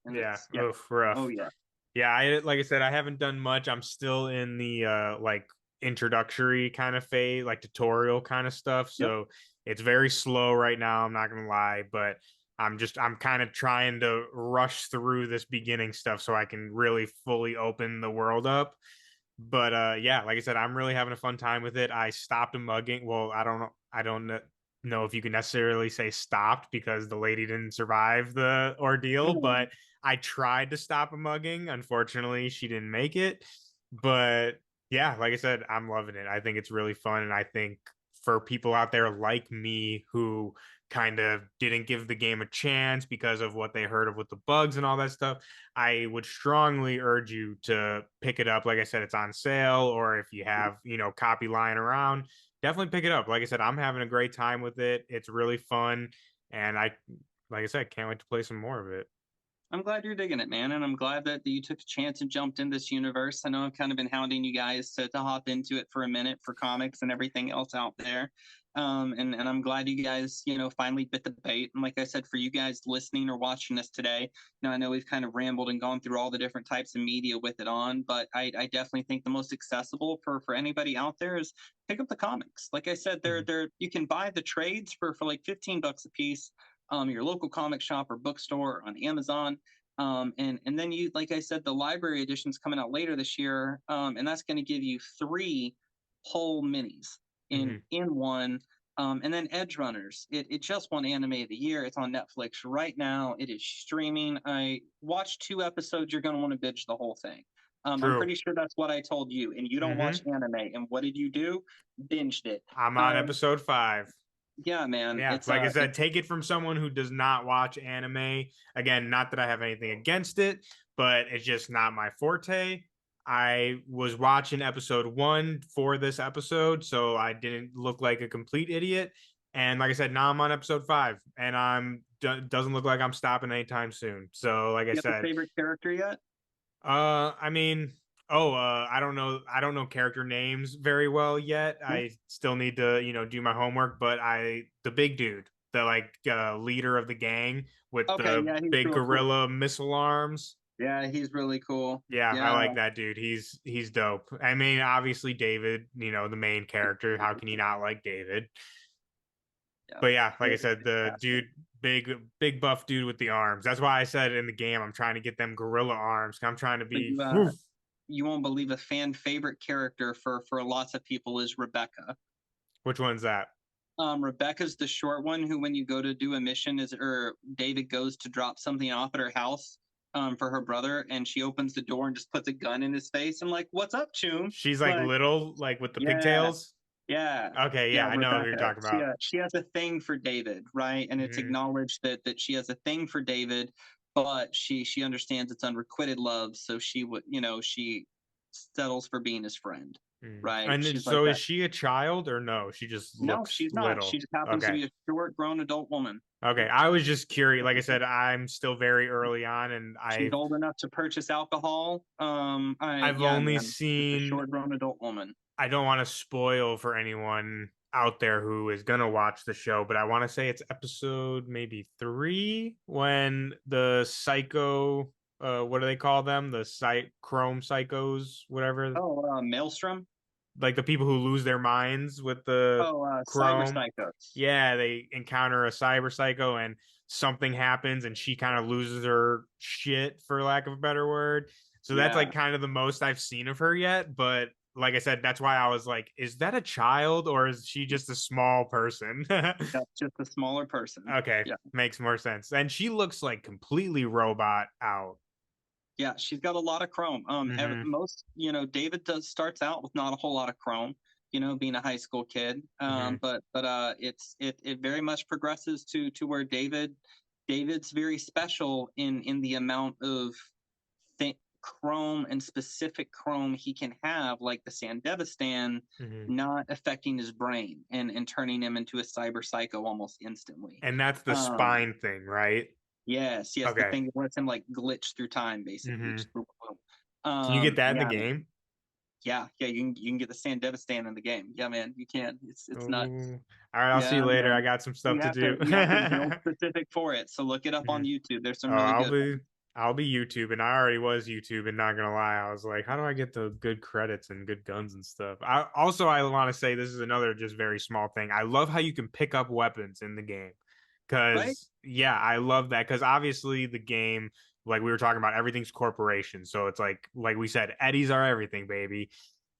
Yeah, rough. Oh yeah. Yeah, like I said, I haven't done much. I'm still in the introductory kind of phase, like tutorial kind of stuff. So it's very slow right now. I'm not gonna lie, but I'm kind of trying to rush through this beginning stuff so I can really fully open the world up. But yeah, like I said, I'm really having a fun time with it. I stopped a mugging. Well, I don't know if you can necessarily say stopped because the lady didn't survive the ordeal, but I tried to stop a mugging. Unfortunately, she didn't make it. But yeah, like I said, I'm loving it. I think it's really fun. And I think for people out there like me who kind of didn't give the game a chance because of what they heard of with the bugs and all that stuff, I would strongly urge you to pick it up. Like I said, it's on sale, or if you have, copy lying around, definitely pick it up. Like I said, I'm having a great time with it. It's really fun. And like I said, can't wait to play some more of it. I'm glad you're digging it, man. And I'm glad that you took a chance and jumped in this universe. I know I've kind of been hounding you guys to hop into it for a minute for comics and everything else out there. And I'm glad you guys, finally bit the bait. And like I said, for you guys listening or watching this today, I know we've kind of rambled and gone through all the different types of media with it on, but I definitely think the most accessible for anybody out there is pick up the comics. Like I said, you can buy the trades for like $15 a piece. Your local comic shop or bookstore on Amazon. And then you, like I said, the library edition's coming out later this year. And that's going to give you 3 whole minis in one. And then Edgerunners, it just won Anime of the Year. It's on Netflix right now. It is streaming. I watched 2 episodes. You're going to want to binge the whole thing. I'm pretty sure that's what I told you. And you don't watch anime. And what did you do? Binged it. I'm on episode 5. Yeah, man. Yeah, like I said, take it from someone who does not watch anime. Again, not that I have anything against it, but it's just not my forte. I was watching episode 1 for this episode, so I didn't look like a complete idiot. And like I said, now I'm on episode 5, and doesn't look like I'm stopping anytime soon. So, like I said, have a favorite character yet? I mean, I don't know character names very well yet. I still need to, do my homework, but the big dude, the leader of the gang with the big gorilla missile arms. Yeah, he's really cool. Yeah, I like that dude. He's dope. I mean, obviously David, the main character. How can you not like David? Yeah. But yeah, like I said, the dude, big buff dude with the arms. That's why I said in the game I'm trying to get them gorilla arms. I'm trying to be you won't believe a fan favorite character for lots of people is Rebecca. Which one's that? Rebecca's the short one who, when you go to do a mission, or David goes to drop something off at her house for her brother, and she opens the door and just puts a gun in his face. I'm like, "What's up, Choom?" She's like little, like with the Yeah, pigtails. yeah, Okay, yeah, I know who you're Rebecca. talking about. She has a thing for David, right? And it's acknowledged that she has a thing for David, but she understands it's unrequited love, so she would, she settles for being his friend. Right. And She's so like is she a child or no? She just no, looks she's not. little. She just happens to be a short, grown adult woman. Okay, I was just curious. Like I said, I'm still very early on, and She's old enough to purchase alcohol. I've only seen a short, grown adult woman. I don't want to spoil for anyone out there who is gonna watch the show, but I want to say it's episode maybe 3 when the psycho, what do they call them? The chrome psychos, whatever. Oh, Maelstrom. Like the people who lose their minds with the chrome. Cyber psychos. Yeah, they encounter a cyber psycho and something happens and she kind of loses her shit, for lack of a better word. So that's like kind of the most I've seen of her yet. But like I said, that's why I was like, is that a child or is she just a small person? That's just a smaller person. Okay, makes more sense. And she looks like completely robot out. Yeah, she's got a lot of chrome. Most, David starts out with not a whole lot of chrome, being a high school kid. But it very much progresses to where David's very special in the amount of chrome and specific chrome he can have, like the Sandevistan, not affecting his brain and turning him into a cyber psycho almost instantly. And that's the spine thing, right? Yes, okay. The thing that lets him like glitch through time, basically. Can you get that in the game? Yeah, you can get the Sandevistan in the game. Yeah, man, you can. It's nuts. All right, I'll see you later. I got some stuff to do. You have to build specific for it, so look it up on YouTube. There's some really good. I'll be YouTube, and I already was YouTube, and not gonna lie, I was like, how do I get the good credits and good guns and stuff? I want to say this is another just very small thing. I love how you can pick up weapons in the game. Because I love that, because obviously the game, like we were talking about, everything's corporation, so it's like we said, Eddies are everything, baby.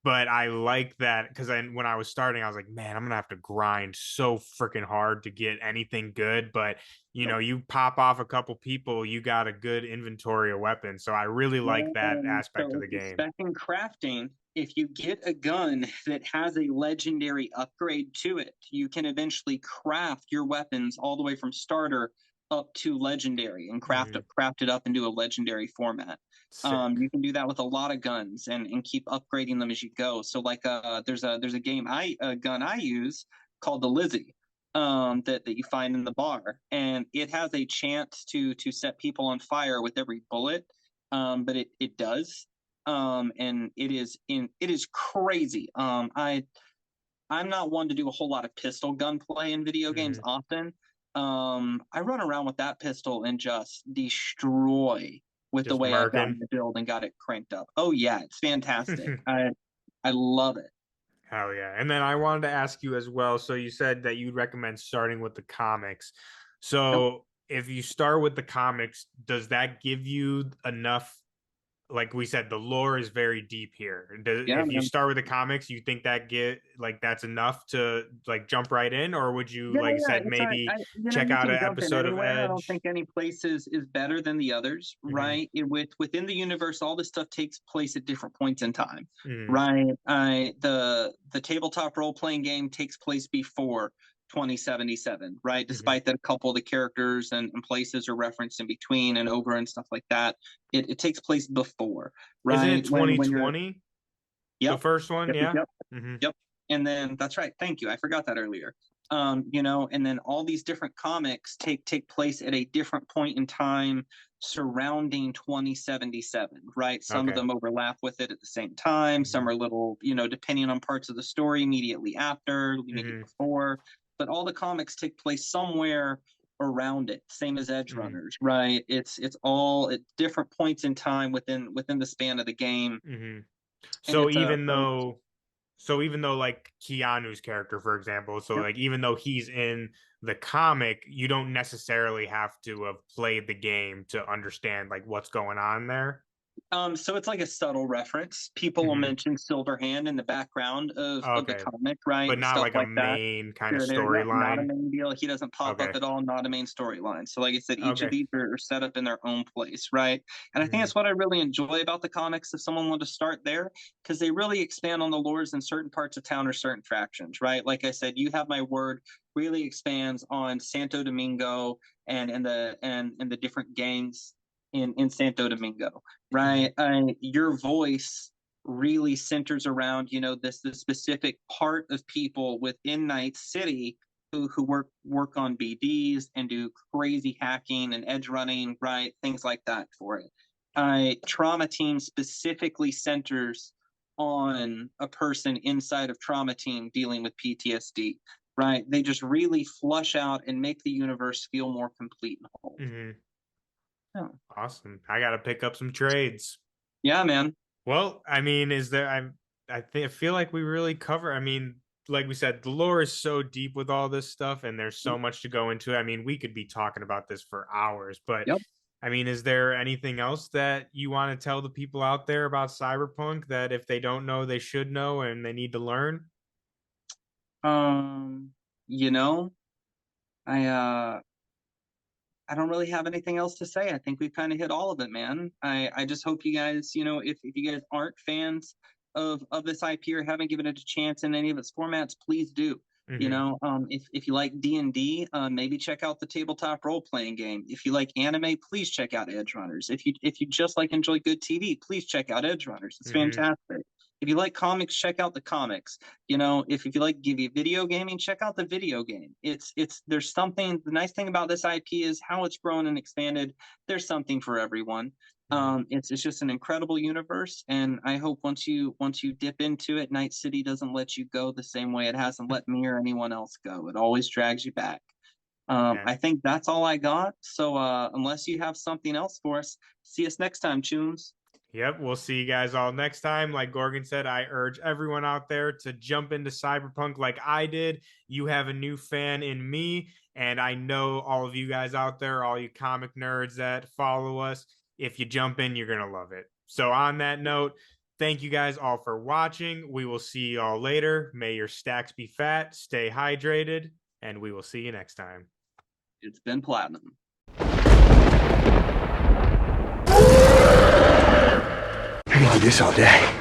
But I like that, because when I was starting, I was like, man, I'm gonna have to grind so freaking hard to get anything good. But you pop off a couple people, you got a good inventory of weapons, so I really like that aspect of the game. Second crafting, if you get a gun that has a legendary upgrade to it, you can eventually craft your weapons all the way from starter up to legendary and craft it up into a legendary format. You can do that with a lot of guns and keep upgrading them as you go. So like there's a gun I use called the Lizzie that you find in the bar, and it has a chance to set people on fire with every bullet, but it does. And it is crazy. I'm not one to do a whole lot of pistol gunplay in video games often. I run around with that pistol and just destroy with the way I've gotten the build and got it cranked up. Oh yeah, it's fantastic. I love it. Hell yeah. And then I wanted to ask you as well. So you said that you'd recommend starting with the comics. So if you start with the comics, does that give you enough? Like we said, the lore is very deep here. If you start with the comics, you think that that's enough to like jump right in, or would you maybe check out an episode of Edge? I don't think any place is better than the others, right? Within the universe, all this stuff takes place at different points in time, right? The tabletop role playing game takes place before 2077, right? Despite that a couple of the characters and places are referenced in between and over and stuff like that, it takes place before, right? Isn't it 2020? Yep. The first one, Yep. And then that's right. Thank you. I forgot that earlier. And then all these different comics take place at a different point in time surrounding 2077, right? Some of them overlap with it at the same time. Some are little, depending on parts of the story immediately after, maybe before. But all the comics take place somewhere around it, same as Edgerunners, right? It's all at different points in time within the span of the game. So even though like Keanu's character, for example, like even though he's in the comic, you don't necessarily have to have played the game to understand like what's going on there. So it's like a subtle reference. People will mention Silverhand in the background of the Okay, comic, right? but And not stuff like a like that. main kind of Sure, they're not a storyline. main deal. He doesn't pop Okay. up at all, not a main storyline. So like I said, each of Okay. these are set up in their own place, right? And I think Mhm. that's what I really enjoy about the comics if someone wanted to start there, because they really expand on the lores in certain parts of town or certain factions, right? Like I said, You Have My Word really expands on Santo Domingo and the different gangs in Santo Domingo, right? Your voice really centers around, this specific part of people within Night City who work on BDs and do crazy hacking and edge running, right? Things like that for it. Trauma Team specifically centers on a person inside of Trauma Team dealing with PTSD, right? They just really flush out and make the universe feel more complete and whole. Mhm. Oh. Awesome. I got to pick up some trades. Yeah, man. Well, I mean, is there? I feel like we really cover. I mean, like we said, the lore is so deep with all this stuff, and there's so much to go into. I mean, we could be talking about this for hours, but Yep. I mean, is there anything else that you want to tell the people out there about Cyberpunk that if they don't know, they should know and they need to learn? You know, I don't really have anything else to say. I think we've kind of hit all of it, man. I just hope you guys, if you guys aren't fans of this IP or haven't given it a chance in any of its formats, please do. If you like D&D, maybe check out the tabletop role playing game. If you like anime, please check out Edgerunners. If you just like enjoy good TV, please check out Edgerunners. It's fantastic. If you like comics, check out the comics. If you like video gaming, check out the video game. There's something. The nice thing about this IP is how it's grown and expanded. There's something for everyone. It's just an incredible universe, and I hope once you dip into it, Night City doesn't let you go the same way it hasn't let me or anyone else go. It always drags you back. I think that's all I got. So unless you have something else for us, see us next time, chooms. Yep, we'll see you guys all next time. Like Gorgon said, I urge everyone out there to jump into Cyberpunk like I did. You have a new fan in me, and I know all of you guys out there, all you comic nerds that follow us, if you jump in, you're going to love it. So on that note, thank you guys all for watching. We will see you all later. May your stacks be fat, stay hydrated, and we will see you next time. It's been platinum. I can do this all day.